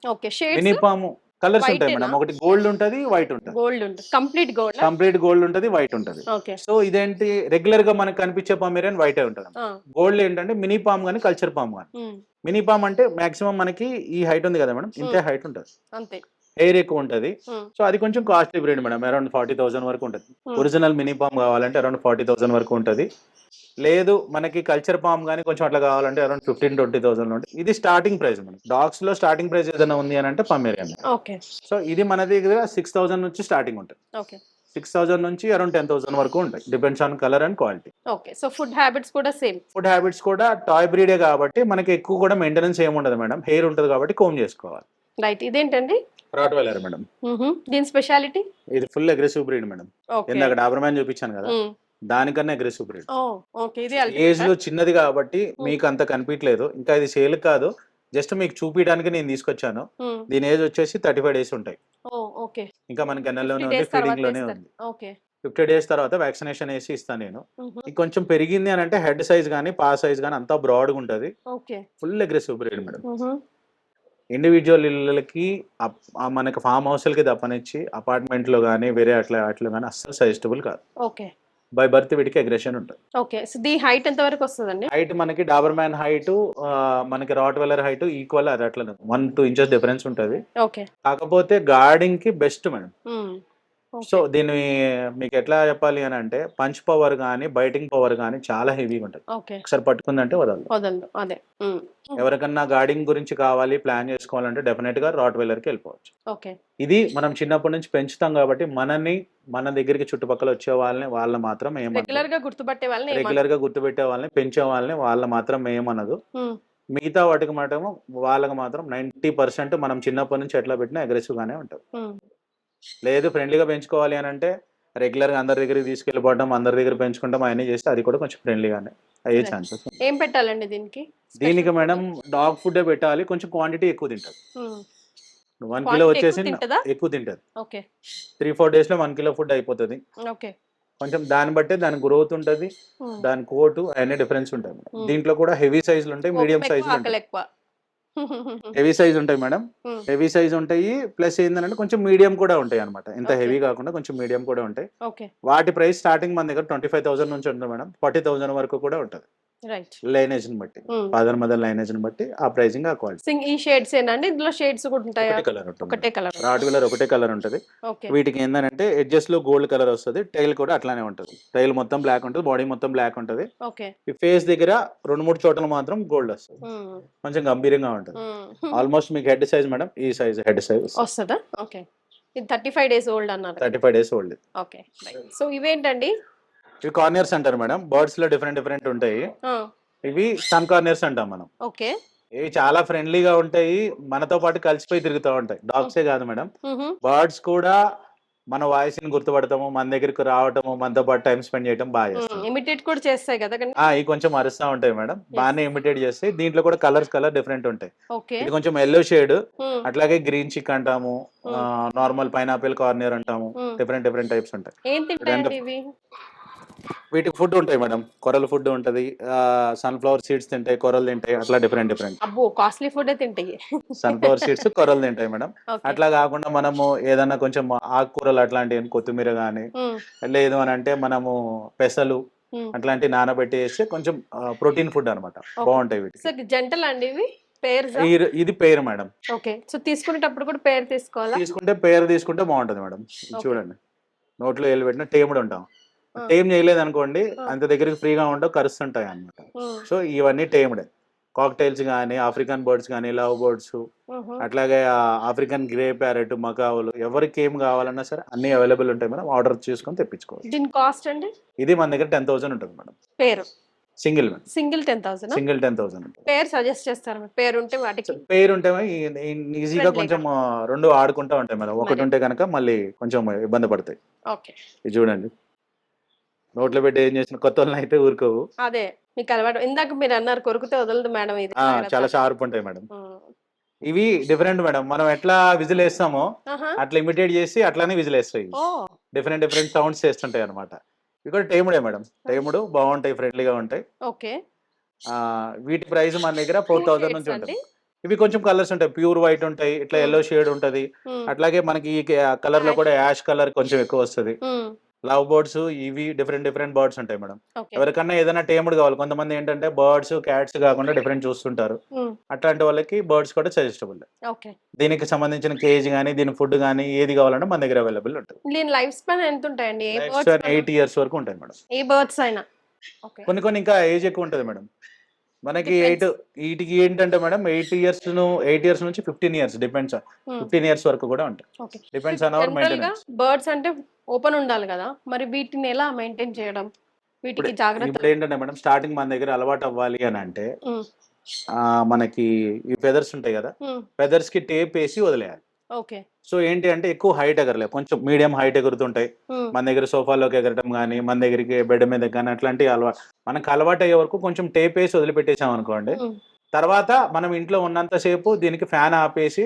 మినీ పాము కలర్స్ ఉంటాయి మేడం, ఒకటి గోల్డ్ ఉంటది, వైట్ ఉంటది. కంప్లీట్ గోల్డ్ ఉంటది, వైట్ ఉంటది. సో ఇదేంటి రెగ్యులర్ గా మనకు కనిపించే పమేరియన్ వైట్ ఉంటది. గోల్డ్ ఏంటంటే మినీ పామ్ గానీ కల్చర్ పామ్ గానీ. మినీ పామ్ అంటే మాక్సిమం మనకి ఈ హైట్ ఉంది కదా మేడం, ఇంతే హైట్ ఉంటది, హెయిర్ ఎక్కువ ఉంటది. సో అది కొంచెం కాస్ట్లీ బ్రీడ్ మేడం, అరౌండ్ 40,000 వరకు ఉంటది. ఒరిజినల్ మినీ పామ్ కావాలంటే అరౌండ్ 40,000 వరకు ఉంటది. లేదు మనకి కల్చర్ పామ్ గానీ కొంచెం అట్లా కావాలంటే అరౌండ్ 15-20,000 ఉంటుంది. ఇది స్టార్టింగ్ ప్రైస్ మనకి. డాగ్స్ లో స్టార్టింగ్ ప్రైస్ ఏదైనా ఉంది అని అంటే పమేరియన్. సో ఇది మన దగ్గర 6,000 నుంచి స్టార్టింగ్ ఉంటుంది. 6,000 నుంచి అరౌండ్ 10,000 వరకు ఉంటాయి, depends on colour and quality. So food habits కూడా సేమ్. ఫుడ్ హ్యాబిట్స్ కూడా టాయ్ బ్రీడే కాబట్టి మనకి ఎక్కువ కూడా మెయింటెనెన్స్ ఏముండదు మేడం, హెయిర్ ఉంటుంది కాబట్టి కోమ్ చేసుకోవాలి. రైట్. ఇదేంటండి? Rottweiler madam. దీని స్పెషాలిటీ? ఇది ఫుల్ అగ్రెసివ్ బ్రీడ్ మేడం. ఇందాక డాబర్మ్యాన్ చూపించాను కదా, దానికన్నా అగ్రెసివ్ బ్రీడ్. ఏజ్ లో చిన్నది కాబట్టి మీకు అంత కనిపించలేదు. ఇంకా ఇది సేల్ కాదు, జస్ట్ మీకు చూపించడానికి నేను తీసుకొచ్చాను. దీని ఏజ్ వచ్చేసి 35 days ఉంటాయి. ఇంకా మనకి ఎన్నెల్లోనే ఉంది, ఫీడింగ్ లోనే ఉంది. 50 days తర్వాత వ్యాక్సినేషన్ వేసి ఇస్తాను నేను. కొంచెం పెరిగింది అని అంటే హెడ్ సైజ్ గానీ పా సైజ్ గానీ అంతా బ్రాడ్ గా ఉంటది. Full aggressive breed madam. Individual ఇళ్ళకి మనకి ఫామ్ హౌస్లకి తప్పనిచ్చి అపార్ట్మెంట్ లో గానీ వేరే అట్లా గానీ అస్సలు సజెస్టబుల్ కాదు. బై బర్త్ వీటికి అగ్రెషన్ ఉంటుంది. హైట్ ఎంత వరకు వస్తుందండి? హైట్ మనకి డాబర్మ్యాన్ హైట్ మనకి రాట్వైలర్ హైట్ ఈక్వల్, అది అట్లా 1-2 inches డిఫరెన్స్ ఉంటది. కాకపోతే గార్డింగ్ కి బెస్ట్ మేడం. So okay. దీన్ని మీకు ఎట్లా చెప్పాలి అని అంటే పంచ్ పవర్ కానీ బైటింగ్ పవర్ కానీ చాలా హెవీగా ఉంటుంది. ఓకే. ఒకసారి పట్టుకుందంటే వదలదు. వదలదు. అదే. హ్మ్. ఎవరికన్నా గార్డింగ్ గురించి కావాలి ప్లాన్ చేసుకోవాలంటే డెఫినెట్ గా రాట్ వెల్లర్కి వెళ్ళిపోవచ్చు. ఓకే. ఇది మనం చిన్నప్పటి నుంచి పెంచుతాం కాబట్టి మన దగ్గరికి చుట్టుపక్కల వచ్చే వాళ్ళని మాత్రం ఏమనదు. రెగ్యులర్ గా గుర్తుపట్టే వాళ్ళని రెగ్యులర్ గా గుర్తుపెట్టే వాళ్ళని పెంచే వాళ్ళని వాళ్ళ మాత్రం ఏమనదు. మిగతా వాటికి మాత్రం వాళ్ళకి మాత్రం 90% మనం చిన్నప్పటి నుంచి ఎట్లా పెట్టినా అగ్రెసివ్ గానే ఉంటుంది. లేదు ఫ్రెండ్లీగా పెంచుకోవాలి అని అంటే రెగ్యులర్ గా అందరి దగ్గరికి తీసుకెళ్ళిపోవడం అందరి దగ్గర పెంచుకుంటాం అవన్నీ చేస్తే అది కూడా కొంచెం ఫ్రెండ్లీగానే అయ్యే ఛాన్సెస్. ఏం పెట్టాలండి దీనికి? దీనికి మేడం డాగ్ ఫుడ్ పెట్టాలి, కొంచెం క్వాంటిటీ ఎక్కువ తింటది. 1 కిలో వచ్చేసి ఎక్కువ తింటది. 3-4 days లో 1 కిలో ఫుడ్ అయిపోతుంది. కొంచెం దాన్ని బట్టే దాని గ్రోత్ ఉంటది, దాని కోటు అన్ని డిఫరెన్స్ ఉంటాయి. దీంట్లో కూడా హెవీ సైజులు ఉంటాయి, మీడియం సైజులు ఉంటాయి. హెవీ సైజ్ ఉంటాయి మేడం, హెవీ సైజ్ ఉంటాయి. ప్లస్ ఏంటంటే కొంచెం మీడియం కూడా ఉంటాయి అనమాట. ఇంత హెవీ కాకుండా కొంచెం మీడియం కూడా ఉంటాయి. వాటి ప్రైస్ స్టార్టింగ్ మన దగ్గర 25,000 నుంచి ఉంటుంది మేడం, 40,000 వరకు కూడా ఉంటుంది. లైనేజ్ ని బట్టి, ఫాదర్ మదర్ లైనేజ్ ని బట్టి ఆ ప్రైసింగ్ ఆ క్వాలిటీ. ఈ షేడ్స్ ఏనండి? ఇందులో షేడ్స్ కూడా ఉంటాయా? ఒకటే కలర్. రాట్ వీలర్ ఒకటే కలర్ ఉంటది. వీటికి ఏంటంటే ఎడ్జెస్ లో గోల్డ్ కలర్ వస్తుంది, టైల్ కూడా అట్లానే ఉంటది. టైల్ మొత్తం బ్లాక్ ఉంటుంది, బాడీ మొత్తం బ్లాక్ ఉంటది. ఈ ఫేస్ దగ్గర 2-3 చోట్ల మాత్రం గోల్డ్ వస్తుంది, కొంచెం గంభీరంగా ఉంటది. ఆల్మోస్ట్ మీకు హెడ్ సైజ్ మేడం ఈ సైజ్ హెడ్ సైజ్ వస్తుందా? ఓకే. ఇది 35 days ఓల్డ్ అన్నారు. 35 days ఓల్డ్. ఓకే. సో ఇవేంటండి? ఇవి కార్నియర్స్ అంటారు మేడం. బర్డ్స్ లో డిఫరెంట్ ఉంటాయి. ఇవి సన్ కార్నియర్స్ అంటాం మనం. ఓకే. ఇవి చాలా ఫ్రెండ్లీగా ఉంటాయి, మనతో పాటు కలిసిపోయి తిరుగుతూ ఉంటాయి. డాగ్సే కాదు మేడం, బర్డ్స్ కూడా మన వాయిస్ ని గుర్తుపడతాము, మన దగ్గరికి రావటము, మనతో పాటు టైం స్పెండ్ చేయడం బాగా చేస్తాం. ఇమిటేట్ కూడా చేస్తాయి కదా? ఇవి కొంచెం అరుస్తా ఉంటాయి మేడం, బాగానే ఇమిటేట్ చేస్తాయి. దీంట్లో కూడా కలర్ డిఫరెంట్ ఉంటాయి. ఇది కొంచెం ఎల్లో షేడ్, అట్లాగే గ్రీన్ చిక్ అంటాము, నార్మల్ పైనాపిల్ కార్నియర్ అంటాము. డిఫరెంట్ టైప్స్ ఉంటాయి. వీటికి ఫుడ్ ఉంటాయి మేడం, కొరల్ ఫుడ్ ఉంటది, సన్ఫ్లవర్ సీడ్స్ తింటాయి, కొరలు తింటాయి, అట్లా డిఫరెంట్. అబ్బో, కాస్ట్లీ ఫుడ్ తింటాయి. సన్ఫ్లవర్ సీడ్స్ కొరలు తింటాయి మేడం. అట్లా కాకుండా మనము ఏదన్నా కొంచెం ఆకుకూరలు అట్లాంటివి, కొత్తిమీర గానీ, లేదు అని అంటే మనము పెసలు అట్లాంటివి నానబెట్టి వేస్తే కొంచెం ప్రోటీన్ ఫుడ్ అనమాట, బాగుంటాయి. వీటికి జంటలు అండి ఇవి? ఇది పేరు మేడం. ఓకే. సో తీసుకునేటప్పుడు కూడా పేరు తీసుకోవాలా? పేరు తీసుకుంటే బాగుంటది మేడం. చూడండి, నోట్లో వేలు పెట్టిన టేముడు ఉంటాం. టేమ్ చేయలేదు అనుకోండి, అంత దగ్గరికి ఫ్రీగా ఉండవు, కరుస్తుంటాయి అన్నమాట. సో ఇవన్నీ టేమ్డ్. కాక్టైల్స్ కానీ, ఆఫ్రికన్ బర్డ్స్ కానీ, లవ్ బర్డ్స్, అట్లాగే ఆఫ్రికన్ గ్రే ప్యారెట్, మకావులు, ఎవరికి ఏం కావాలన్నా సరే అన్ని అవైలబుల్ ఉంటాయి మేడం. ఆర్డర్ చేసుకొని తెప్పించుకోవాలి. దీని కాస్ట్ అండి? ఇది మన దగ్గర 10,000 ఉంటుంది మేడం. పేరు సింగిల్ 10,000. పేరు సజెస్ట్ చేస్తారు? పేరు ఉంటే వాటికి పేరు ఉంటే ఈజీగా కొంచెం 2 ఆడుకుంటా ఉంటాయి మేడం. ఒకటి ఉంటే కనుక మళ్ళీ కొంచెం ఇబ్బంది పడతాయి. ఇది చూడండి, నోట్లో పెట్టి ఏం చేసిన కొత్త వాళ్ళని అయితే ఊరుకోవు. అదే మీకు అలవాటు. ఇందాక మీరు అన్నారు కొరుకుతే వదలదు మేడం. ఇది చాలా షార్ప్ ఉంటాయి మేడం. ఇవి డిఫరెంట్ మేడం, మనం ఎట్లా విజిల్ వేస్తామో అట్లా ఇమిటేట్ చేసి అట్లానే విజిల్ వేస్తాయి. డిఫరెంట్ సౌండ్స్ చేస్తుంటాయి అనమాట. ఇవి కూడా టైముడే మేడం. టైముడు బాగుంటాయి, ఫ్రెండ్లీగా ఉంటాయి. వీటి ప్రైస్ మన దగ్గర 4,000 నుంచి ఉంటుంది. ఇవి కొంచెం కలర్స్ ఉంటాయి, ప్యూర్ వైట్ ఉంటాయి, ఇట్లా ఎల్లో షేడ్ ఉంటది. అట్లాగే మనకి ఈ కలర్ లో కూడా యాష్ కలర్ కొంచెం ఎక్కువ వస్తుంది. లవ్ బర్డ్స్ ఇవి డిఫరెంట్ బర్డ్స్ ఉంటాయి మేడం. ఎవరికన్నా ఏదైనా టేముడు కావాలి, కొంతమంది ఏంటంటే బర్డ్స్ క్యాట్స్ కాకుండా డిఫరెంట్ చూస్తుంటారు, అట్లాంటి వాళ్ళకి బర్డ్స్ కూడా సజెస్టబుల్. దీనికి సంబంధించిన కేజ్ గానీ, దీని ఫుడ్ గానీ ఏది కావాలంటే మన దగ్గర అవైలబుల్ ఉంటుంది. లైఫ్ స్పాన్ ఎంత ఉంటాయండి? 8 years వరకు ఉంటాయి మేడం. ఏ బర్డ్స్ అయినా కొన్ని ఇంకా ఏజ్ ఎక్కువ ఉంటుంది మేడం. మనకి వీటికి ఏంటంటే మేడం 8 years నుంచి 15 years డిపెండ్స్. 15 years వరకు కూడా ఉంటాయి. Depends on hour maintenance. Birds అంటే ఓపెన్ ఉండాలి కదా, మరి వీటిని ఎలా మెయింటైన్ చేయడం? వీటికి జాగ్రత్త ఇప్పుడు ఏంటంటే మేడం, స్టార్టింగ్ మన దగ్గర అలవాటు అవ్వాలి అని అంటే మనకి ఈ ఫెదర్స్ ఉంటాయి కదా, ఫెదర్స్ కి టేప్ వేసి వదిలేయాలి. సో ఏంటి అంటే ఎక్కువ హైట్ ఎగరలేదు, కొంచెం మీడియం హైట్ ఎగురుతుంటాయి. మన దగ్గర సోఫాలోకి ఎగరటం కానీ, మన దగ్గరికి బెడ్ మీద కానీ అట్లాంటి మనకు అలవాటు అయ్యే వరకు కొంచెం టేప్ వేసి వదిలిపెట్టేసాం అనుకోండి, తర్వాత మనం ఇంట్లో ఉన్నంత సేపు దీనికి ఫ్యాన్ ఆపేసి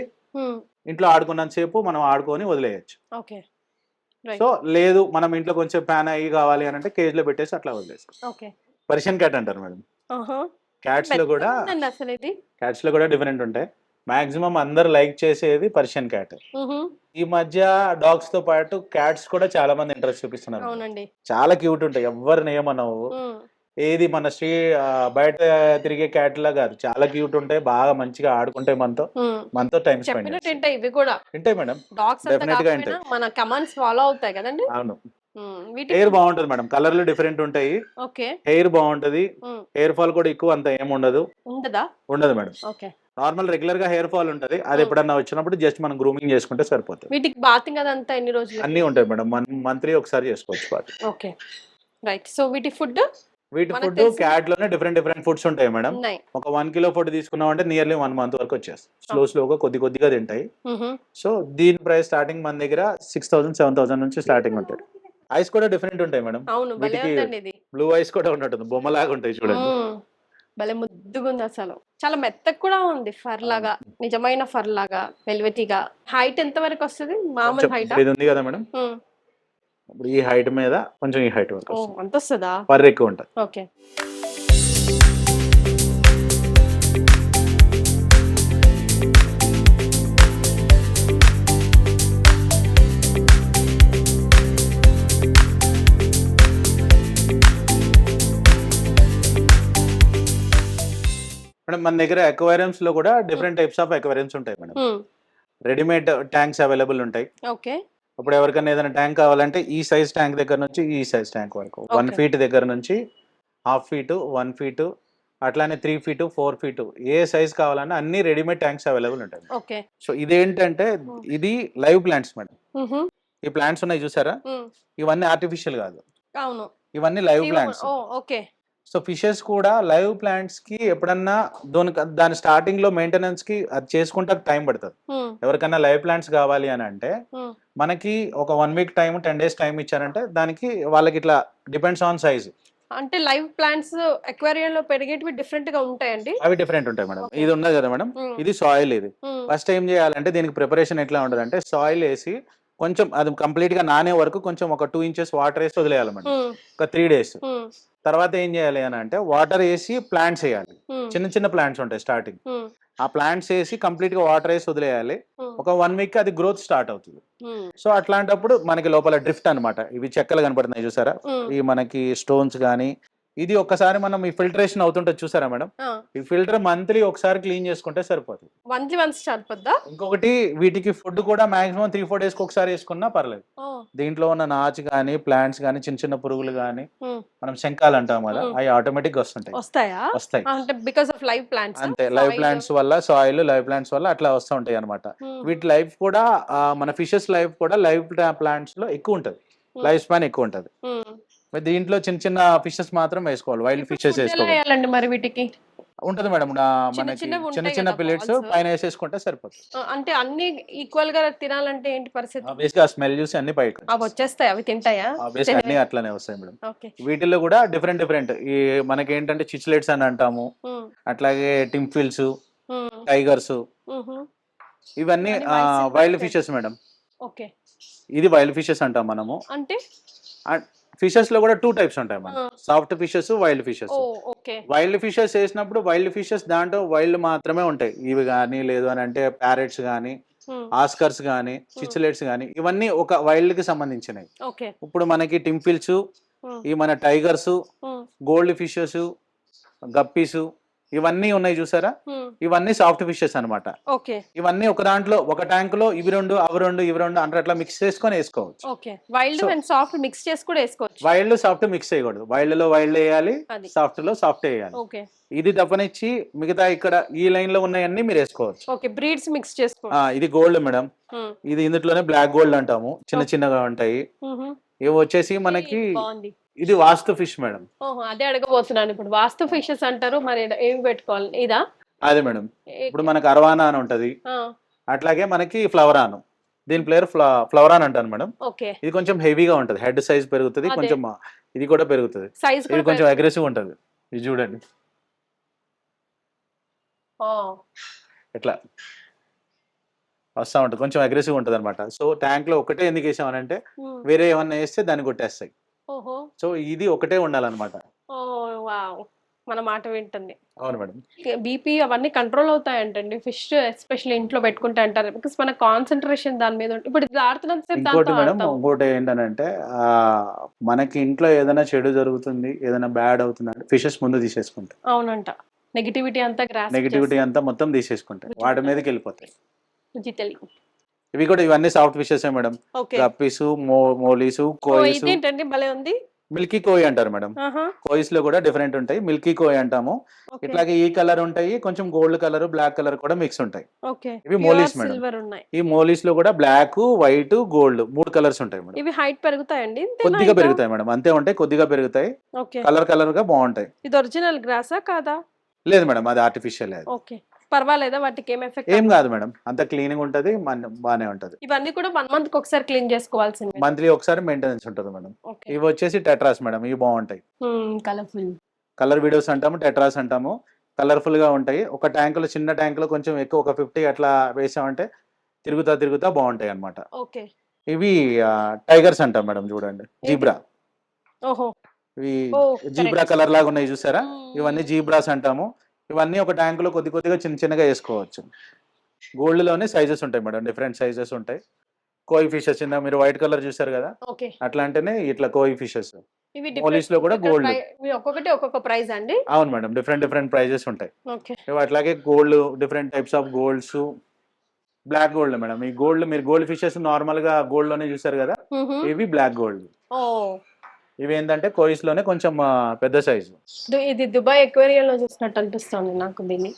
ఇంట్లో ఆడుకున్నంత సేపు మనం ఆడుకొని వదిలేయచ్చు. సో లేదు మనం ఇంట్లో కొంచెం ఫ్యాన్ అయ్యి కావాలి అని అంటే కేజ్ లో పెట్టేసి అట్లా వదిలేస్తాం. పర్షియన్ క్యాట్ అంటారు మేడం. క్యాట్స్ లో కూడా డిఫరెంట్ ఉంటాయి. మాక్సిమం అందరు లైక్ చేసేది పర్షియన్ క్యాట్. ఈ మధ్య డాగ్స్ తో పాటు క్యాట్స్ కూడా చాలా మంది ఇంట్రెస్ట్ చూపిస్తున్నారు. చాలా క్యూట్ ఉంటాయి, ఎవరిని ఏమనవు. ఏది మన బయట తిరిగే క్యాట్ లా కాదు, చాలా క్యూట్ ఉంటాయి, బాగా మంచిగా ఆడుకుంటాయి మనతో, మనతో టైం స్పెండ్ చెప్పినట్టు తింటాయి ఇవి కూడా. ఉంటాయి మేడం, డాగ్స్ అంతా డెఫినెట్ గా కాకపోయినా మన కమాండ్స్ ఫాలో అవుతాయి కదండి. అవును. వీటి హెయిర్ బాగుంటది మేడం, కలర్లు డిఫరెంట్ ఉంటాయి, ఓకే హెయిర్ బాగుంటది, హెయిర్ ఫాల్ కూడా ఎక్కువ అంత ఏమి ఉండదు. ఉండదు మేడం, ఓకే. నార్మల్ రెగ్యులర్ గా హెయిర్ ఫాల్ ఉంటది, అది ఎప్పుడన్నా వచ్చినప్పుడు జస్ట్ మనం గ్రూమింగ్ చేసుకుంటే సరిపోతుంది. వీటికి బాతింగ్ అదంతా ఎన్ని రోజులు? అన్ని ఉంటాయి మేడం, మంత్లీ ఒకసారి చేసుకోవచ్చు బాత్. Okay right. సో వీటి ఫుడ్ క్యాట్ లోనే డిఫరెంట్ డిఫరెంట్ ఫుడ్స్ ఉంటాయి మేడం. ఒక 1 కిలో ఫుడ్ తీసుకున్నామంటే నియర్లీ 1 మంత్ వరకు వచ్చేస్తుంది. స్లోగా కొద్దిగా తింటాయి. సో దీని ప్రైస్ స్టార్టింగ్ మన దగ్గర 6,000 7,000 నుంచి స్టార్టింగ్ ఉంటాయి. ఐస్ కూడా డిఫరెంట్ ఉంటాయి మేడం. వీటికి బ్లూ ఐస్ కూడా ఉంటుంది, బొమ్మలాగా ఉంటాయి చూడండి. భలే ముద్దుగా ఉంది అసలు, చాలా మెత్తగా కూడా ఉంది, ఫర్ లాగా, నిజమైన ఫర్ లాగా, వెల్వెటీగా. హైట్ ఎంత వరకు వస్తుంది మామూలు హైట్? ఇది ఉంది కదా మేడం, ఇప్పుడు ఈ హైట్ మీద కొంచెం ఈ హైట్ వరకు అంత వస్తుందా? ఫర్ ఎక్కువ ఉంటుంది. ఓకే. మేడం మన దగ్గర అక్వేరియంస్ లో కూడా డిఫరెంట్ టైప్స్ ఆఫ్ అక్వేరియంస్ ఉంటాయి మేడం. రెడీమేడ్ ట్యాంక్స్ అవైలబుల్ ఉంటాయి. ఓకే. ఇప్పుడు ఎవరికైనా ఏదైనా ట్యాంక్ కావాలంటే ఈ సైజ్ ట్యాంక్ దగ్గర నుంచి ఈ సైజ్ ట్యాంక్ వరకు 1 ఫీట్ దగ్గర నుంచి 1/2 ఫీట్ 1 ఫీట్ అట్లానే 3 ఫీట్ 4 ఫీట్ ఏ సైజ్ కావాలన్నా అన్ని రెడీమేడ్ ట్యాంక్స్ అవైలబుల్ ఉంటాయి. ఓకే. సో ఇదేంటంటే ఇది లైవ్ ప్లాంట్స్ మేడం. ఈ ప్లాంట్స్ ఉన్నాయి చూసారా, ఇవన్నీ ఆర్టిఫిషియల్ కాదు, అవును, ఇవన్నీ live plants. Okay. So fishes కూడా లైవ్ ప్లాంట్స్ కి ఎప్పుడన్నా దాని స్టార్టింగ్ లో మెయింటెనెన్స్ కి అది చేసుకుంటా టైం పడుతుంది. ఎవరికైనా లైవ్ ప్లాంట్స్ కావాలి అని అంటే మనకి ఒక 1 వీక్ టైం 10 డేస్ టైం ఇచ్చారంటే దానికి వాళ్ళకి ఇట్లా డిపెండ్స్ ఆన్ సైజ్. అంటే లైవ్ ప్లాంట్స్ అక్వేరియం లో పెరిగేటివి డిఫరెంట్ గా ఉంటాయండి? అవి డిఫరెంట్ ఉంటాయి మేడం. ఇది ఉన్నది కదా మేడం, ఇది సాయిల్. ఇది ఫస్ట్ ఏం చేయాలంటే దీనికి ప్రిపరేషన్ ఎట్లా ఉంటుంది అంటే సాయిల్ వేసి కొంచెం అది కంప్లీట్ గా నానే వరకు కొంచెం ఒక 2 ఇంచెస్ వాటర్ వేసి వదిలేయాలి మేడం, ఒక 3 డేస్. తర్వాత ఏం చేయాలి అని అంటే వాటర్ వేసి ప్లాంట్స్ వేయాలి. చిన్న చిన్న ప్లాంట్స్ ఉంటాయి స్టార్టింగ్, ఆ ప్లాంట్స్ వేసి కంప్లీట్ గా వాటర్ వేసి వదిలేయాలి. ఒక 1 వీక్ అది గ్రోత్ స్టార్ట్ అవుతుంది. సో అట్లాంటప్పుడు మనకి లోపల డ్రిఫ్ట్ అన్నమాట, ఇవి చెక్కలు కనపడుతున్నాయి చూసారా, ఈ మనకి స్టోన్స్ గానీ, ఇది ఒక్కసారి మనం ఈ ఫిల్టరేషన్ అవుతుంటుంది చూసారా మేడం, ఈ ఫిల్టర్ మంత్లీ ఒకసారి క్లీన్ చేసుకుంటే సరిపోతుంది. మంత్లీ వన్స్ సరిపోద్దా? ఇంకొకటి వీటికి ఫుడ్ కూడా మాక్సిమం 3-4 డేస్ ఒకసారి వేసుకున్నా పర్లేదు. దీంట్లో ఉన్న నాచు గానీ ప్లాంట్స్ గానీ చిన్న చిన్న పురుగులు గానీ మనం శంఖాలు అంటాం కదా, అవి ఆటోమేటిక్ గా వస్తాయి. Because of live plants. అంతే, లైవ్ ప్లాంట్స్ వల్ల, సాయిల్ లైవ్ ప్లాంట్స్ వల్ల అట్లా వస్తూ ఉంటాయి అనమాట. వీటి లైఫ్ కూడా మన ఫిషెస్ లైఫ్ కూడా లైవ్ ప్లాంట్స్ లో ఎక్కువ ఉంటది, లైఫ్ స్పాన్ ఎక్కువ ఉంటది. దీంట్లో చిన్న చిన్న ఫిషెస్ మాత్రం వేసుకోవాలి, వైల్డ్ ఫిషెస్ వేసుకోవాలి. మరి వీటికి ఉంటది మేడం, మనకి చిన్న చిన్న పిల్లెట్స్ పైన వేసేసుకుంటే సరిపోతుంది. అంటే అన్ని ఈక్వల్ గా తినాలంటే ఏంటి పరిస్థితి? ఆబ్వియస్ గా స్మెల్ చూసి అన్ని పైకి వచ్చేస్తాయి, అవి తింటాయా? ఆబ్వియస్ గా అన్ని అట్లానే వస్తాయి మేడం. వీటిల్లో కూడా డిఫరెంట్ ఈ మనకి ఏంటంటే చిచ్లెట్స్ అని అంటాము, అట్లాగే టింఫిల్స్, టైగర్స్, ఇవన్నీ వైల్డ్ ఫిషెస్ మేడం. ఇది వైల్డ్ ఫిషెస్ అంటాం మనము. అంటే ఫిషెస్ లో కూడా 2 టైప్స్ ఉంటాయి మనం, soft fishes, wild fishes. Wild fishes వేసినప్పుడు వైల్డ్ ఫిషెస్ దాంట్లో వైల్డ్ మాత్రమే ఉంటాయి, ఇవి గానీ లేదు అని అంటే ప్యారెట్స్ గానీ, ఆస్కర్స్ గానీ, చిచ్లెట్స్ గానీ, ఇవన్నీ ఒక వైల్డ్ కి సంబంధించినవి. ఇప్పుడు మనకి టింఫిల్స్, ఈ మన టైగర్స్, గోల్డ్ ఫిషెస్, గప్పీస్, ఇవన్నీ ఉన్నాయి చూసారా, ఇవన్నీ సాఫ్ట్ ఫిషెస్ అన్నమాట. ఇవన్నీ ఒక దాంట్లో ఒక ట్యాంక్ లో ఇవి 2 అవి 2 ఇవి 2 అంటే అట్లా మిక్స్ చేసుకొని వేసుకోవచ్చు. వైల్డ్ అండ్ సాఫ్ట్ మిక్స్ చేసి కూడా వేసుకోవచ్చు. వైల్డ్ సాఫ్ట్ మిక్స్ చేయకూడదు, వైల్డ్ లో వైల్డ్ వేయాలి, సాఫ్ట్ లో సాఫ్ట్ వేయాలి. ఇది తప్పనిచ్చి మిగతా ఇక్కడ ఈ లైన్ లో ఉన్నాయన్నీ మీరు వేసుకోవచ్చు. బ్రీడ్స్ మిక్స్ చేసుకోవచ్చు. ఇది గోల్డ్ మేడం, ఇది ఇందులోనే బ్లాక్ గోల్డ్ అంటాము, చిన్న చిన్నగా ఉంటాయి. ఇవి వచ్చేసి మనకి ఇది వాస్తు ఫిష్ మేడం. అదే అడగబోతున్నాను, ఇప్పుడు వాస్తు ఫిషెస్ అంటారు, మరి ఏమి పెట్టుకోవాలి? ఇదా? అదే మేడం, ఇప్పుడు మనకి అర్వానా అని ఉంటది, అట్లాగే మనకి ఫ్లవరాన్, దీని ప్లేయర్ ఫ్లవరాన్ అంటాను మేడం. ఇది కొంచెం హెవీగా ఉంటది, హెడ్ సైజ్ పెరుగుతుంది కొంచెం, ఇది కూడా పెరుగుతుంది, ఇది కొంచెం అగ్రెసివ్ ఉంటది. ఇది చూడండి ఇట్లా వస్తా ఉంటుంది, కొంచెం అగ్రెసివ్ ఉంటుంది అనమాట. సో ట్యాంక్ లో ఒకటే ఎందుకు వేసామనంటే వేరే ఏమన్నా వేస్తే దాన్ని కొట్టేస్తాయి. సో ఇది ఒకటే ఉండాలన్నమాట. మన మాట వింటుంది. అవును మేడం. బీపీ అవన్నీ కంట్రోల్ అవుతాయంటండి ఫిష్ ఎస్పెషల్లీ ఇంట్లో పెట్టుకుంటే అంటారు. బికాస్ మన కాన్సంట్రేషన్ దాని మీద ఇప్పుడు ఇది ఆడుతున్నంత సేపు ఇంకోటి దాంతో మేడం, ఆడతాము. ఇంకోటి ఏంటనంటే మనకి ఇంట్లో ఏదైనా చెడు జరుగుతుంది, ఏదైనా బ్యాడ్ అవుతుందంటే ఫిషెస్ ముందు తీసేసుకుంటాయి. అవునంట. నెగటివిటీ అంతా గ్రాస్ప్ నెగిటివిటీ చేస్తాయి. అంతా మొత్తం తీసేసుకుంటాయి, వాటి మీదకి వెళ్ళిపోతాయి. బుజ్జితల్లి. ఇవి కూడా ఇవన్నీ సాఫ్ట్ ఫిషెస్ మేడం. ఓకే. గప్పీసు, మోలీసు, ఓ కోయిసు, ఇదేంటండి భలే ఉంది. మిల్కీ కోయి అంటారు మేడం. ఆహా. కోయిస్ లో కూడా డిఫరెంట్ ఉంటాయి, మిల్కీ కోయి అంటాము. ఓకే. ఇట్లాగే ఈ కలర్ ఉంటాయి, కొంచెం గోల్డ్ కలర్, బ్లాక్ కలర్ కూడా మిక్స్ ఉంటాయి. ఓకే. ఇవి ప్యూర్ మోలీస్ మేడం. సిల్వర్ ఉన్నాయి. ఈ మోలీస్ లో కూడా బ్లాక్, వైట్, గోల్డ్ 3 కలర్స్ ఉంటాయి మేడం. ఇవి హైట్ పెరుగుతాయండి ఇంతేనా కొద్దిగా ఇంకా? పెరుగుతాయి మేడం, అంతే ఉంటాయి, కొద్దిగా పెరుగుతాయి. ఓకే. కలర్ కలర్ గా బాగుంటాయి. ఇది ఒరిజినల్ గ్రాసా కాదా? లేదు మేడం, అది ఆర్టిఫిషియల్. అది ఓకే. పర్వాలేదా వాటికి ఏం ఎఫెక్ట్ ఏం అవ్వదు? కాదు మేడం, అంత క్లీనింగ్ ఉంటది, బానే ఉంటది. ఇవన్నీ కూడా 1 మంత్ కి ఒకసారి క్లీన్ చేసుకోవాల్సిందే. మంత్లీ ఒకసారి మెయింటెనెన్స్ ఉంటుంది మేడం. ఓకే. ఇవి వచ్చేసి టెట్రాస్ మేడం, ఇవి బాగుంటాయి. కలర్ఫుల్. కలర్ వీడియోస్ అంటాము, టెట్రాస్ అంటాము. కలర్ఫుల్ గా ఉంటాయి. ఒక ట్యాంకులో, చిన్న ట్యాంకులో కొంచెం ఎక్కువ, ఒక 50 అట్లా వేసామంటే తిరుగుతా బాగుంటాయి అన్నమాట. ఓకే. ఇవి టైగర్స్ అంటాం మేడం, చూడండి, జీబ్రా. ఓహో. ఇవి ఓ జీబ్రా కరెక్ట్. కలర్ లాగా ఉన్నాయి చూసారా, ఇవన్నీ జీబ్రాస్ అంటాము. ఇవన్నీ ఒక ట్యాంకులో కొద్దిగా చిన్నగా వేసుకోవచ్చు. గోల్డ్ లోనే సైజెస్ ఉంటాయి మేడం, డిఫరెంట్ సైజెస్ ఉంటాయి. కోయి ఫిషెస్ కింద మీరు వైట్ కలర్ చూసారు కదా, ఓకే. అట్లా అంటేనే ఇట్లా కోయి ఫిషెస్. ఇవి మోలీస్ లో కూడా గోల్డ్. ఇవి ఒక్కొక్కటి ఒక్కొక్క ప్రైస్ అండి. అవును మేడం, డిఫరెంట్ ప్రైజెస్ ఉంటాయి. ఓకే. ఇవి అట్లాగే gold, different types of golds. Black gold madam, ఈ గోల్డ్ మీరు గోల్డ్ ఫిషెస్ నార్మల్ గా గోల్డ్ లోనే చూసారు కదా, ఇవి బ్లాక్ గోల్డ్. ఓ. ఇవి ఏంటంటే కోయిస్ లోనే కొంచెం పెద్ద సైజు. ఇది దుబాయ్ ఎక్వేరియం లో చూసినట్టు అనిపిస్తుంది నాకు దీన్ని.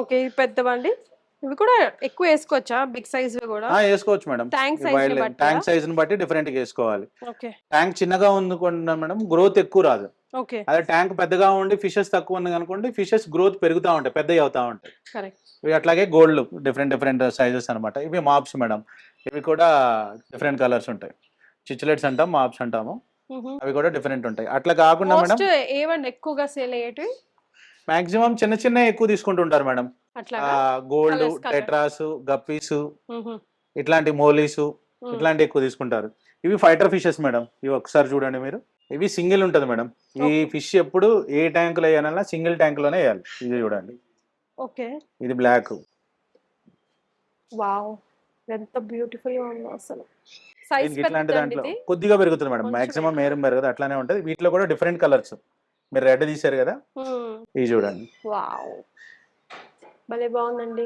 ఓకే. ఇవి పెద్దవండి. ఇవి కూడా ఎక్కువ వేసుకోవచ్చా? బిగ్ సైజ్ కూడా వేసుకోవచ్చు మేడం. ట్యాంక్ సైజ్ బట్టి. ట్యాంక్ సైజ్ ని బట్టి డిఫరెంట్ గా వేసుకోవాలి. ఓకే. ట్యాంక్ చిన్నగా ఉందనుకోండి మేడం, గ్రోత్ ఎక్కువ రాదు. ఓకే. అదే ట్యాంక్ పెద్దగా ఉండి ఫిషెస్ తక్కువ ఉంది అనుకోండి, ఫిషెస్ గ్రోత్ పెరుగుతూ ఉంటాయి, పెద్దవి అవుతా ఉంటాయి. కరెక్ట్. ఇవి అట్లాగే గోల్డ్ డిఫరెంట్ సైజెస్ అనమాట. ఇవి మాప్స్ మేడం, ఇవి కూడా డిఫరెంట్ కలర్స్ ఉంటాయి. చిచ్లెట్స్ అంటాం, మాప్స్ అంటాము. అవి కూడా డిఫరెంట్ ఉంటాయి. అట్లా కాకుండా మేడం, ఏవండి ఎక్కువగా సేల్ అయ్యేటివి? మాక్సిమం చిన్న ఎక్కువ తీసుకుంటుంటారు మేడం. అట్లాగా? Gold, Colours, colours. టెట్రాస్, గప్పీసు, ఇట్లాంటి మోలీసు, ఇట్లాంటి ఎక్కువ తీసుకుంటారు. ఇవి ఫైటర్ ఫిషెస్ మేడం. ఇవి ఒకసారి చూడండి మీరు, ఇవి సింగిల్ ఉంటది మేడం. ఈ ఫిష్ ఎప్పుడు ఏ ట్యాంక్ లో వేయాలన్నా సింగిల్ ట్యాంక్ లోనే వేయాలి. ఇది చూడండి. ఓకే. ఇది బ్లాక్. వావ్, ఎంత బ్యూటిఫుల్ గా ఉందో అసలు. సైజ్ ఇట్లాంటి దాంట్లో కొద్దిగా పెరుగుతుంది మేడం, మాక్సిమం ఏం పెరగదు, అట్లానే ఉంటది. వీటిలో కూడా డిఫరెంట్ కలర్స్. మీరు రెడ్ తీసారు కదా, ఇవి చూడండి. వావ్, భలే బాగుందండి.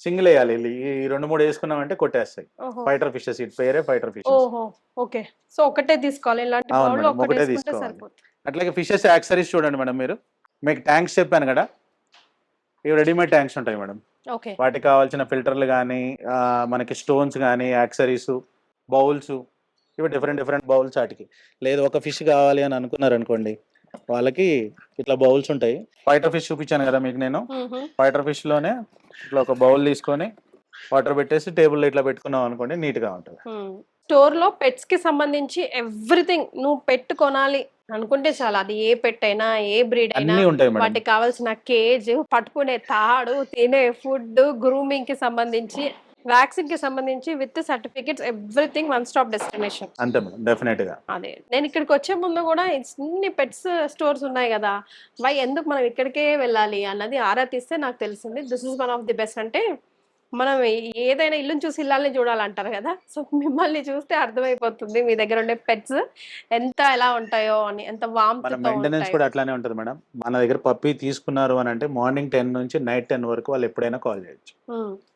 సింగిల్ వేయాలి, ఈ 2-3 వేసుకున్నామంటే కొట్టేస్తాయి. ఫైటర్ ఫిషెస్, ఇటు పేరే ఫైటర్ ఫిషెస్. ఓహో. ఓకే. సో ఒకటే తీసుకోవాలి, ఇలాంటి అవును బౌల్ లో మేడం, ఒకటే ఒకటే తీసుకుంటే తీసుకోవాలి. సరిపోతుంది. అట్లాగే ఫిషెస్ యాక్సరీస్ చూడండి మేడం. మీరు, మీకు ట్యాంక్స్ చెప్పాను కదా, ఇవి రెడీమేడ్ ట్యాంక్స్ ఉంటాయి మేడం. ఓకే. వాటికి కావాల్సిన ఫిల్టర్లు కానీ, మనకి స్టోన్స్ కానీ, యాక్సరీస్, బౌల్స్, ఇవి డిఫరెంట్ బౌల్స్. వాటికి లేదు, ఒక ఫిష్ కావాలి అని అనుకున్నారు అనుకోండి, వాళ్ళకి ఇట్లా బౌల్స్ ఉంటాయి. ఫైటర్ ఫిష్ చూపించాను కదా మీకు నేను, ఫైటర్ ఫిష్ లోనే ఇట్లా ఒక బౌల్ తీసుకొని వాటర్ పెట్టేసి టేబుల్ ఇట్లా పెట్టుకున్నాం అనుకోండి, నీట్ గా ఉంటుంది. స్టోర్ లో పెట్స్ కి సంబంధించి ఎవ్రీథింగ్ నువ్వు పెట్ కొనాలి అనుకుంటే చాలా, అది ఏ పెట్ అయినా, ఏ బ్రీడ్ అయినా, అన్నీ ఉంటాయి మేడం. వాటికి కావాల్సిన కేజ్, పట్టుకునే తాడు, తినే ఫుడ్, గ్రూమింగ్ కి సంబంధించి, వ్యాక్సిన్ కి సంబంధించి, with certificates, everything one stop destination. అంతే మేడం, డెఫినెట్ గా. అదే నేను ఇక్కడికి వచ్చే ముందు కూడా ఇన్ని పెట్స్ స్టోర్స్ ఉన్నాయి కదా, వై ఎందుకు మనం ఇక్కడికే వెళ్ళాలి అన్నది ఆరా తీస్తే నాకు తెలిసింది this is one of the best. అంటే మనం ఏదైనా ఇల్లుని చూసి ఇల్లాలని చూడాలంటారు కదా, సో మిమ్మల్ని చూస్తే అర్థమైపోతుంది మీ దగ్గర ఉండే పెట్స్ ఎలా ఉంటాయో అని, ఎంత మన మెయింటెనెన్స్ కూడా అట్లానే ఉంటుంది మేడం. మన దగ్గర పప్పీ తీసుకున్నారు అని అంటే మార్నింగ్ 10 నుంచి నైట్ 10 వరకు వాళ్ళు ఎప్పుడైనా కాల్ చేయొచ్చు.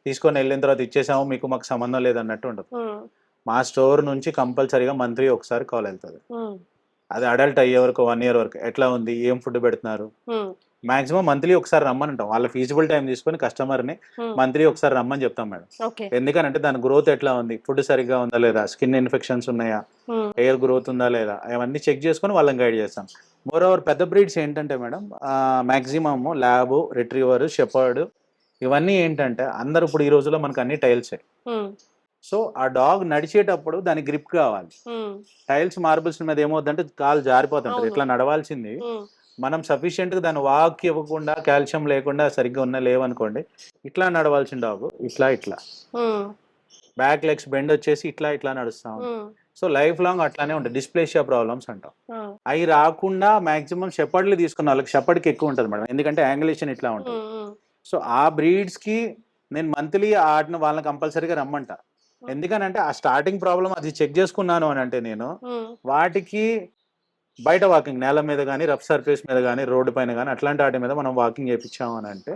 తీసుకొని వెళ్ళిన తర్వాత ఇచ్చేసాము, మీకు మాకు సంబంధం లేదన్నట్టు ఉండదు. మా స్టోర్ నుంచి కంపల్సరీగా మంత్లీ ఒకసారి కాల్ వెళ్తుంది. అది అడల్ట్ అయ్యే వరకు 1 year వరకు ఎట్లా ఉంది, ఏం ఫుడ్ పెడుతున్నారు, మాక్సిమం మంత్లీ ఒకసారి రమ్మని ఉంటాం. వాళ్ళ ఫీజిబుల్ టైం తీసుకొని కస్టమర్ ని మంత్లీ ఒకసారి రమ్మని చెప్తాం మేడం. ఎందుకంటే దాని గ్రోత్ ఎట్లా ఉంది, ఫుడ్ సరిగ్గా ఉందా లేదా, స్కిన్ ఇన్ఫెక్షన్స్ ఉన్నాయా, హెయిర్ గ్రోత్ ఉందా లేదా, అవన్నీ చెక్ చేసుకొని వాళ్ళని గైడ్ చేస్తాం. మోర్ ఓవర్ పెద్ద బ్రీడ్స్ ఏంటంటే madam, maximum lab, retriever, shepherd, ఇవన్నీ ఏంటంటే అందరు ఇప్పుడు ఈ రోజుల్లో మనకు అన్ని టైల్సే. సో ఆ డాగ్ నడిచేటప్పుడు దాని గ్రిప్ కావాలి. టైల్స్, మార్బుల్స్ మీద ఏమవుతుందంటే కాలు జారిపోతుంటది, ఇట్లా నడవాల్సింది. మనం సఫిషియెంట్ గా దాన్ని వాక్ ఇవ్వకుండా, కాల్షియం లేకుండా సరిగ్గా లేవనుకోండి, ఇట్లా నడవాల్సిన డాగ్ ఇట్లా బ్యాక్ లెగ్స్ బెండ్ వచ్చేసి ఇట్లా నడుస్తాం. సో లైఫ్ లాంగ్ అట్లానే ఉంటాయి, డిస్ప్లేషియా ప్రాబ్లమ్స్ అంటాం. అవి రాకుండా మాక్సిమం షెపర్డ్లు తీసుకున్న వాళ్ళకి షెపర్డ్కి ఎక్కువ ఉంటుంది మేడం, ఎందుకంటే యాంగులేషన్ ఇట్లా ఉంటుంది. సో ఆ బ్రీడ్స్కి నేను మంత్లీ ఆడిన వాళ్ళని కంపల్సరీగా రమ్మంట. ఎందుకనంటే ఆ స్టార్టింగ్ ప్రాబ్లం అది చెక్ చేసుకున్నాను అని అంటే నేను వాటికి బయట వాకింగ్ నేల మీద కానీ రఫ్ సర్ఫేస్ మీద కానీ రోడ్డు పైన కానీ అట్లాంటి వాటి మీద మనం వాకింగ్ చేయించాము అని అంటే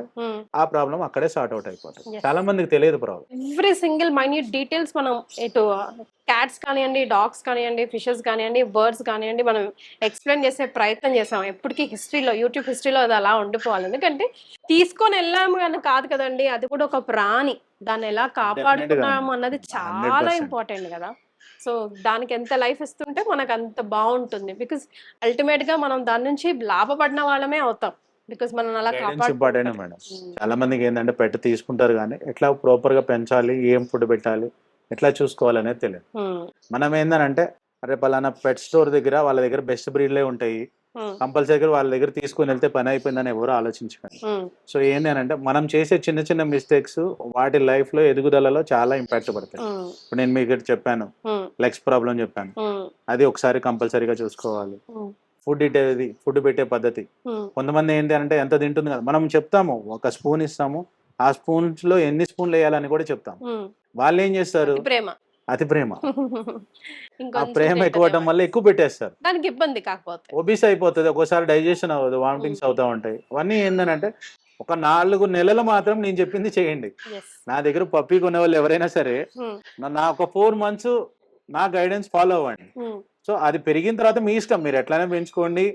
ఆ ప్రాబ్లం అక్కడే సార్ట్ అవుట్ అయిపోతుంది. చాలా మందికి తెలియదు problem. Every single minute details మనం ఇటు క్యాట్స్ కానివ్వండి, డాగ్స్ కానివ్వండి, ఫిషెస్ కానివ్వండి, బర్డ్స్ కానివ్వండి, మనం ఎక్స్ప్లెయిన్ చేసే ప్రయత్నం చేసాం. ఎప్పటికీ హిస్టరీలో, యూట్యూబ్ హిస్టరీలో అది అలా ఉండిపోవాలి. ఎందుకంటే తీసుకొని వెళ్ళాము అని కాదు కదండి, అది కూడా ఒక ప్రాణి, దాన్ని ఎలా కాపాడుకున్నాము అన్నది చాలా 100%. ఇంపార్టెంట్ కదా. సో దానికి ఎంత లైఫ్ ఇస్తుంటే మనకు అంత బాగుంటుంది. బికాస్ అల్టిమేట్ గా మనం దాని నుంచి లాభపడిన వాళ్ళమే అవుతాం. బికాస్ మనం అలా ఇంపార్టెంట్ మేడం. చాలా మందికి ఏంటంటే పెట్టి తీసుకుంటారు కానీ ఎట్లా ప్రాపర్ గా పెంచాలి, ఏం ఫుడ్ పెట్టాలి, ఎట్లా చూసుకోవాలనేది తెలియదు. మనం ఏంటంటే అరే పలానా పెట్ స్టోర్ దగ్గర వాళ్ళ దగ్గర బెస్ట్ బ్రీడ్లే ఉంటాయి, కంపల్సరీగా వాళ్ళ దగ్గర తీసుకుని వెళ్తే పని అయిపోయిందని ఎవరు ఆలోచించకండి. సో ఏంది అని అంటే మనం చేసే చిన్న చిన్న మిస్టేక్స్ వాటి లైఫ్ లో ఎదుగుదలలో చాలా ఇంపాక్ట్ పడతాయి. ఇప్పుడు నేను మీకు చెప్పాను లెగ్స్ ప్రాబ్లం చెప్పాను, అది ఒకసారి కంపల్సరీగా చూసుకోవాలి. ఫుడ్ పెట్టే పద్ధతి, కొంతమంది ఏంటి అంటే ఎంత తింటుంది కదా, మనం చెప్తాము ఒక స్పూన్ ఇస్తాము, ఆ స్పూన్స్ లో ఎన్ని స్పూన్లు వేయాలని కూడా చెప్తాము. వాళ్ళు ఏం చేస్తారు, అతి ప్రేమ, ఆ ప్రేమ ఎక్కువటం వల్ల ఎక్కువ పెట్టేస్తారు, దానికి ఇబ్బంది కాకపోతే ఒబీస్ అయిపోతుంది, ఒక్కోసారి డైజెషన్ అవ్వదు, వామిటింగ్స్ అవుతా ఉంటాయి. అవన్నీ ఏంటంటే ఒక 4 నెలలు మాత్రం నేను చెప్పింది చేయండి. నా దగ్గర పప్పీ కొనే వాళ్ళు ఎవరైనా సరే నా ఒక 4 months నా గైడెన్స్ ఫాలో అవ్వండి. సో అది పెరిగిన తర్వాత మీ ఇష్టం, మీరు ఎట్లయినా పెంచుకోండి.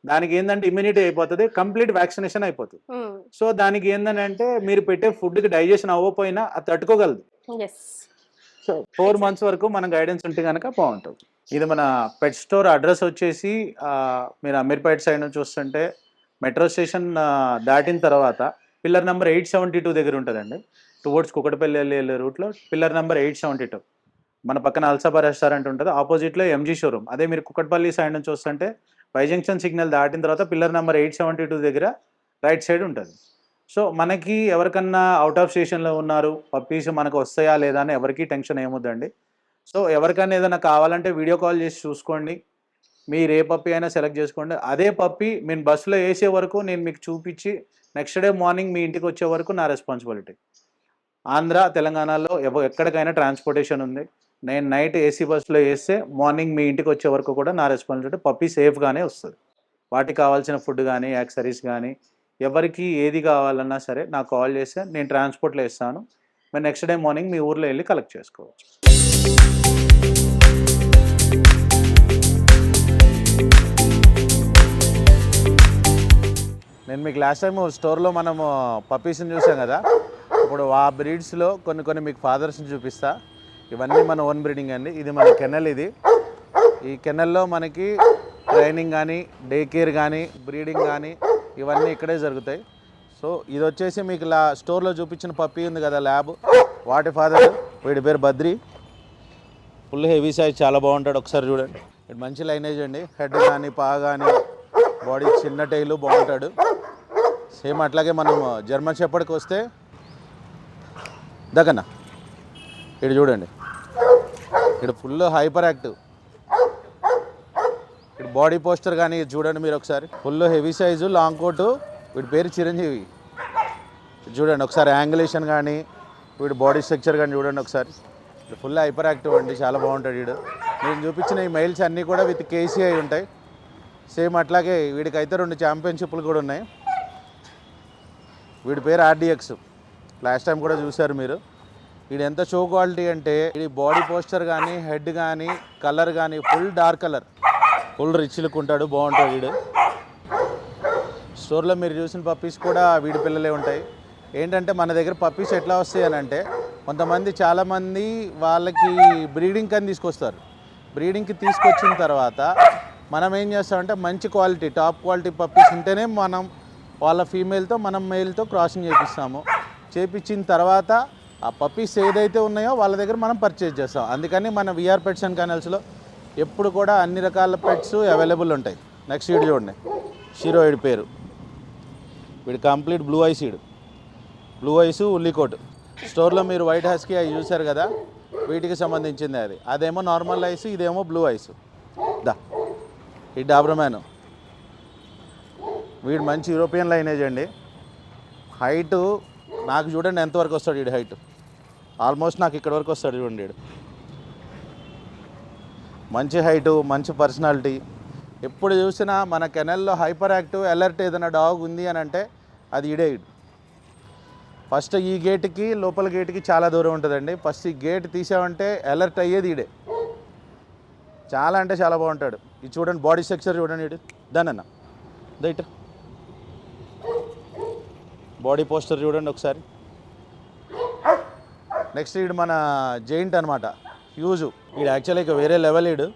దానికి ఏంటంటే ఇమ్యూనిటీ అయిపోతుంది, కంప్లీట్ వ్యాక్సినేషన్ అయిపోతుంది. సో దానికి ఏంటంటే మీరు పెట్టే ఫుడ్కి డైజెషన్ అవ్వకపోయినా అది తట్టుకోగలదు. సో 4 months వరకు మన గైడెన్స్ ఉంటే కనుక బాగుంటుంది. ఇది మన పెట్ స్టోర్ అడ్రస్ వచ్చేసి మీరు అమీర్పేట్ సైడ్ నుంచి చూస్తుంటే మెట్రో స్టేషన్ దాటిన తర్వాత పిల్లర్ నెంబర్ 872 దగ్గర ఉంటుందండి. టువర్డ్స్ కుకటపల్లి వెళ్ళే రూట్లో పిల్లర్ నెంబర్ 872. మన పక్కన అల్సబా రెస్టారెంట్ ఉంటుంది, ఆపోజిట్లో ఎంజీ షోరూమ్. అదే మీరు కుకట్పల్లి సైడ్ నుంచి వస్తుంటే వై జంక్షన్ సిగ్నల్ దాటిన తర్వాత పిల్లర్ నెంబర్ 872 దగ్గర రైట్ సైడ్ ఉంటుంది. సో మనకి ఎవరికన్నా అవుట్ ఆఫ్ స్టేషన్లో ఉన్నారు, పప్పీస్ మనకు వస్తాయా లేదా అని ఎవరికి టెన్షన్ ఏముందండి. సో ఎవరికైనా ఏదైనా కావాలంటే వీడియో కాల్ చేసి చూసుకోండి, మీరు ఏ పప్పీ అయినా సెలెక్ట్ చేసుకోండి. అదే పప్పీ నేను బస్సులో వేసే వరకు నేను మీకు చూపించి నెక్స్ట్ డే మార్నింగ్ మీ ఇంటికి వచ్చే వరకు నా రెస్పాన్సిబిలిటీ. ఆంధ్ర తెలంగాణలో ఎక్కడికైనా ట్రాన్స్పోర్టేషన్ ఉంది. నేను నైట్ ఏసీ బస్సులో వేస్తే మార్నింగ్ మీ ఇంటికి వచ్చే వరకు కూడా నా రెస్పాన్సిబిలిటీ. పప్పీ సేఫ్గానే వస్తుంది. వాటికి కావాల్సిన ఫుడ్ కానీ యాక్సరీస్ కానీ ఎవరికి ఏది కావాలన్నా సరే నాకు కాల్ చేస్తే నేను ట్రాన్స్పోర్ట్లో ఇస్తాను. మీరు నెక్స్ట్ డే మార్నింగ్ మీ ఊర్లో వెళ్ళి కలెక్ట్ చేసుకోవచ్చు. నేను మీకు లాస్ట్ టైం స్టోర్లో మనము పప్పీస్ని చూసాం కదా, ఇప్పుడు ఆ బ్రీడ్స్లో కొన్ని మీకు ఫాదర్స్ని చూపిస్తా. ఇవన్నీ మన ఓన్ బ్రీడింగ్ అండి. ఇది మన కెన్నెల్. ఈ కెన్నెల్లో మనకి ట్రైనింగ్ కానీ డే కేర్ కానీ బ్రీడింగ్ కానీ ఇవన్నీ ఇక్కడే జరుగుతాయి. సో ఇది వచ్చేసి మీకు స్టోర్లో చూపించిన పప్పీ ఉంది కదా ల్యాబ్, వాటి ఫాదర్. వీడి పేరు బద్రి. ఫుల్ హెవీ సైజ్, చాలా బాగుంటాడు. ఒకసారి చూడండి, ఇటు మంచి లైనేజ్ అండి. హెడ్ కానీ పా కానీ బాడీ చిన్న టైలు బాగుంటాడు. సేమ్ అట్లాగే మనం జర్మన్ షెపర్డ్కి వస్తే దగ్గర ఇటు చూడండి, ఇటు ఫుల్ హైపర్ యాక్టివ్. ఇటు బాడీ పోస్టర్ కానీ చూడండి మీరు ఒకసారి, full heavy size long coat. వీడి పేరు చిరంజీవి. చూడండి ఒకసారి యాంగులేషన్ కానీ వీడి బాడీ స్ట్రక్చర్ కానీ చూడండి ఒకసారి. ఫుల్ హైపర్ యాక్టివ్ అండి, చాలా బాగుంటాడు వీడు. నేను చూపించిన ఈ మెయిల్స్ అన్నీ కూడా విత్ కేసీఐ ఉంటాయి. సేమ్ అట్లాగే వీడికైతే 2 ఛాంపియన్షిప్లు కూడా ఉన్నాయి. వీడి పేరు ఆర్డిఎక్స్. లాస్ట్ టైం కూడా చూశారు మీరు. వీడు ఎంత షో క్వాలిటీ అంటే వీడి బాడీ పోస్టర్ కానీ హెడ్ కానీ కలర్ కానీ full dark colour, full rich look ఉంటాడు, బాగుంటాడు వీడు. స్టోర్లో మీరు చూసిన పప్పీస్ కూడా వీడి పిల్లలే ఉంటాయి. ఏంటంటే మన దగ్గర పప్పీస్ ఎట్లా వస్తాయి అని అంటే కొంతమంది చాలామంది వాళ్ళకి బ్రీడింగ్ అని తీసుకొస్తారు. బ్రీడింగ్కి తీసుకొచ్చిన తర్వాత మనం ఏం చేస్తామంటే మంచి క్వాలిటీ టాప్ క్వాలిటీ పప్పీస్ ఉంటేనే మనం వాళ్ళ ఫీమేల్తో మనం మేల్తో క్రాసింగ్ చేపిస్తాము. చేపించిన తర్వాత ఆ పప్పీస్ ఏదైతే ఉన్నాయో వాళ్ళ దగ్గర మనం పర్చేజ్ చేస్తాం. అందుకని మన విఆర్ పెట్స్ అండ్ కెనల్స్లో ఎప్పుడు కూడా అన్ని రకాల పెట్స్ అవైలబుల్ ఉంటాయి. నెక్స్ట్ వీడు చూడండి, షీరో వీడి పేరు. వీడు కంప్లీట్ బ్లూ ఐస్. వీడు బ్లూ ఐస్ ఉల్లికోట్. స్టోర్లో మీరు వైట్ హస్కీ అవి చూసారు కదా, వీటికి సంబంధించింది అది. అదేమో నార్మల్ ఐస్, ఇదేమో బ్లూ ఐస్. దా ఈ డాబ్రమ్యాన్ వీడు మంచి యూరోపియన్ లైనేజ్ అండి. హైటు నాకు చూడండి ఎంతవరకు వస్తాడు వీడు హైట్. ఆల్మోస్ట్ నాకు ఇక్కడ వరకు వస్తాడు చూడండి వీడు. మంచి హైటు, మంచి పర్సనాలిటీ. ఎప్పుడు చూసినా మన కెనల్లో హైపర్ యాక్టివ్ అలర్ట్ ఏదైనా డాగ్ ఉంది అని అంటే అది ఈడే. ఫస్ట్ ఈ గేట్కి లోపల గేట్కి చాలా దూరం ఉంటుందండి. ఫస్ట్ ఈ గేట్ తీసామంటే అలర్ట్ అయ్యేది ఈడే. చాలా అంటే చాలా బాగుంటాడు. ఇది చూడండి బాడీ స్ట్రక్చర్ చూడండి వీడు. దానన్న దైట్ బాడీ పోస్టర్ చూడండి ఒకసారి. నెక్స్ట్ వీడు మన జైంట్ అనమాట, హ్యూజ్. వీడు యాక్చువల్లీ ఇక వేరే లెవెల్. వీడు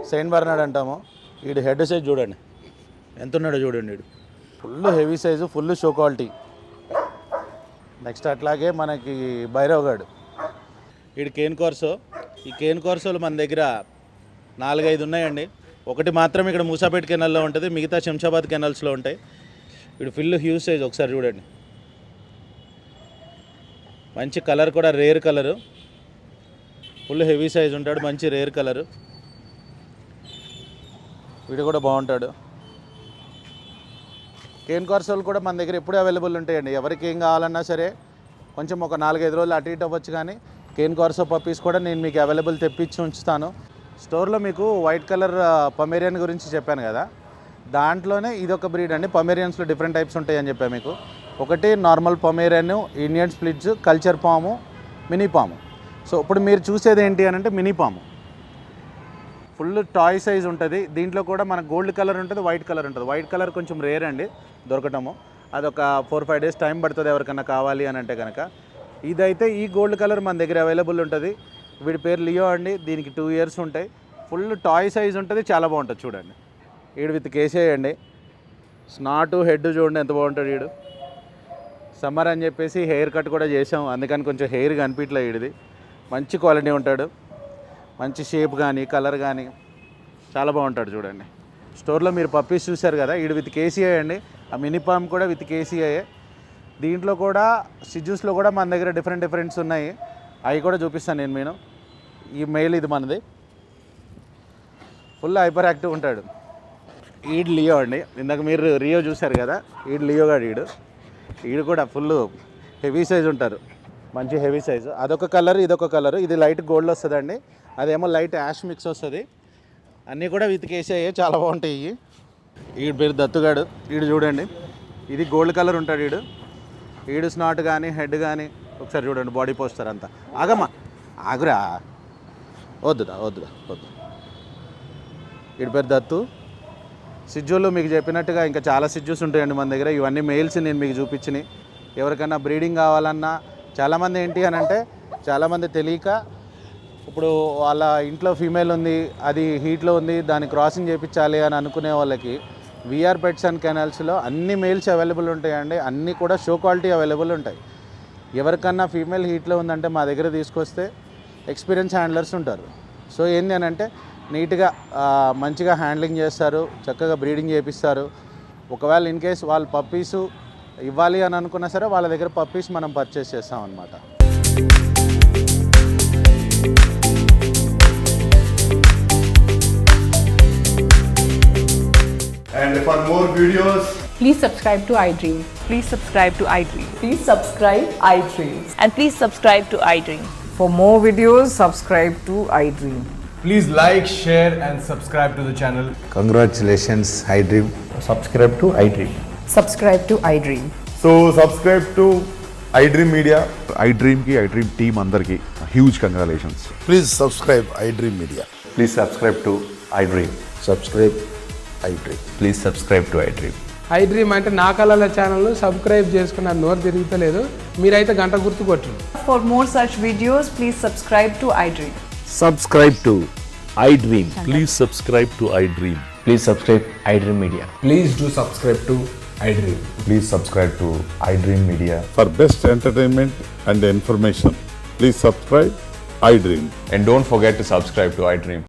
సెయింట్ బర్నార్డ్ అంటాము. వీడు హెడ్ సైజ్ చూడండి ఎంత ఉన్నాడో చూడండి. వీడు full heavy size, full show quality. Next అట్లాగే మనకి భైరవ్ గాడు. వీడు కేన్ కోర్సో. ఈ కేన్ కోర్సోలు మన దగ్గర 4-5 ఉన్నాయండి. ఒకటి మాత్రం ఇక్కడ మూసాపేట్ కెనాల్లో ఉంటుంది, మిగతా శంషాబాద్ కెనాల్స్లో ఉంటాయి. వీడు ఫుల్ హ్యూజ్ సైజ్ ఒకసారి చూడండి. మంచి కలర్ కూడా rare colour, full heavy size ఉంటాడు, మంచి రేర్ కలరు. వీడు కూడా బాగుంటాడు. కేన్ కార్సోలు కూడా మన దగ్గర ఎప్పుడూ అవైలబుల్ ఉంటాయండి. ఎవరికి ఏం కావాలన్నా సరే కొంచెం ఒక 4-5 రోజులు అటు ఇటు అవ్వచ్చు, కానీ కేన్ కార్సో పప్పీస్ కూడా నేను మీకు అవైలబుల్ తెప్పించి ఉంచుతాను. స్టోర్లో మీకు వైట్ కలర్ పమేరియన్ గురించి చెప్పాను కదా, దాంట్లోనే ఇదొక బ్రీడ్ అండి. పమేరియన్స్లో డిఫరెంట్ టైప్స్ ఉంటాయని చెప్పాను మీకు. ఒకటి normal Pomeranian, Indian splits, culture పాము, మినీ పాము. సో ఇప్పుడు మీరు చూసేది ఏంటి అని అంటే మినీ పాము. ఫుల్ టాయ్ సైజ్ ఉంటుంది. దీంట్లో కూడా మనకు గోల్డ్ కలర్ ఉంటుంది, వైట్ కలర్ ఉంటుంది. వైట్ కలర్ కొంచెం రేర్ అండి దొరకటము. అదొక 4-5 డేస్ టైం పడుతుంది ఎవరికన్నా కావాలి అని అంటే కనుక. ఇదైతే ఈ గోల్డ్ కలర్ మన దగ్గర అవైలబుల్ ఉంటుంది. వీడి పేరు లియో అండి. దీనికి 2 ఇయర్స్ ఉంటాయి. ఫుల్ టాయ్ సైజ్ ఉంటుంది, చాలా బాగుంటుంది చూడండి. వీడు విత్ కేసే అండి. స్నాటు హెడ్ చూడండి ఎంత బాగుంటుంది వీడు. సమ్మర్ అని చెప్పేసి హెయిర్ కట్ కూడా చేసాం, అందుకని కొంచెం హెయిర్ కనిపించలే వీడిది. మంచి క్వాలిటీ ఉంటాడు, మంచి షేప్ కానీ కలర్ కానీ చాలా బాగుంటాడు చూడండి. స్టోర్లో మీరు పప్పీస్ చూశారు కదా, వీడు విత్ కేసీఐ అండి. ఆ మినీ పామ్ కూడా విత్ కేసీఐ. దీంట్లో కూడా సిజ్యూస్లో కూడా మన దగ్గర డిఫరెంట్స్ ఉన్నాయి, అవి కూడా చూపిస్తాను నేను. నేను ఈ మెయిల్ ఇది మనది, ఫుల్ హైపర్ యాక్టివ్ ఉంటాడు. ఈడు లియో అండి. ఇందాక మీరు రియో చూశారు కదా, ఈడు లియో గాడు. ఈడు కూడా ఫుల్ హెవీ సైజ్ ఉంటారు, మంచి హెవీ సైజు. అదొక కలర్, ఇదొక కలరు. ఇది లైట్ గోల్డ్ వస్తుందండి, అదేమో లైట్ యాష్ మిక్స్ వస్తుంది. అన్నీ కూడా విత్ కేసీఐ, చాలా బాగుంటాయి. ఈడు పేరు దత్తుగాడు. ఈడు చూడండి, ఇది గోల్డ్ కలర్ ఉంటాడు. ఈడు స్నాట్ కానీ హెడ్ కానీ ఒకసారి చూడండి, బాడీ పోస్టర్ అంతా. ఆగమ్మా ఆగురా, వద్దు. వీడి పేరు దత్తు. సిజ్జులు మీకు చెప్పినట్టుగా ఇంకా చాలా సిజ్జూస్ ఉంటాయండి మన దగ్గర. ఇవన్నీ మెయిల్స్ నేను మీకు చూపించినాయి. ఎవరికైనా బ్రీడింగ్ కావాలన్నా, చాలామంది ఏంటి అని అంటే చాలామంది తెలియక ఇప్పుడు వాళ్ళ ఇంట్లో ఫీమేల్ ఉంది, అది హీట్లో ఉంది, దాన్ని క్రాసింగ్ చేయించాలి అని అనుకునే వాళ్ళకి వీఆర్ పెట్స్ అండ్ కెనాల్స్లో అన్ని మెయిల్స్ అవైలబుల్ ఉంటాయండి. అన్నీ కూడా షో క్వాలిటీ అవైలబుల్ ఉంటాయి. ఎవరికన్నా ఫీమేల్ హీట్లో ఉందంటే మా దగ్గర తీసుకొస్తే ఎక్స్పీరియన్స్ హ్యాండ్లర్స్ ఉంటారు. సో ఏంటి అని అంటే నీట్గా మంచిగా హ్యాండ్లింగ్ చేస్తారు, చక్కగా బ్రీడింగ్ చేపిస్తారు. ఒకవేళ ఇన్ కేస్ వాళ్ళ పప్పీసు ఇవ్వాలి అని అనుకున్నా సరే వాళ్ళ దగ్గర పప్పీస్ మనం పర్చేస్ చేస్తాం అన్నమాట. And for more videos, please subscribe to iDream. Please subscribe to iDream. Please subscribe iDream. And please subscribe to iDream. For more videos, subscribe to iDream. please like, share and subscribe to the channel. Congratulations, iDream. Subscribe to iDream. Subscribe to iDream. So subscribe to iDream Media. iDream ki iDream team andarki huge congratulations. Please subscribe iDream Media. Please subscribe to iDream. Subscribe iDream. Please subscribe to iDream. iDream అంటే నా కళల ఛానల్ను సబ్స్క్రైబ్ చేసుకున్న నోరు తిరుగుతలేదు, మీరైతే గంట గుర్తు కొట్టండి. For more such videos, please subscribe to iDream. Subscribe to iDream. Please subscribe to iDream. Please subscribe iDream Media. Please do subscribe to iDream. Please subscribe to iDream Media. For best entertainment and information, please subscribe iDream. And don't forget to subscribe to iDream.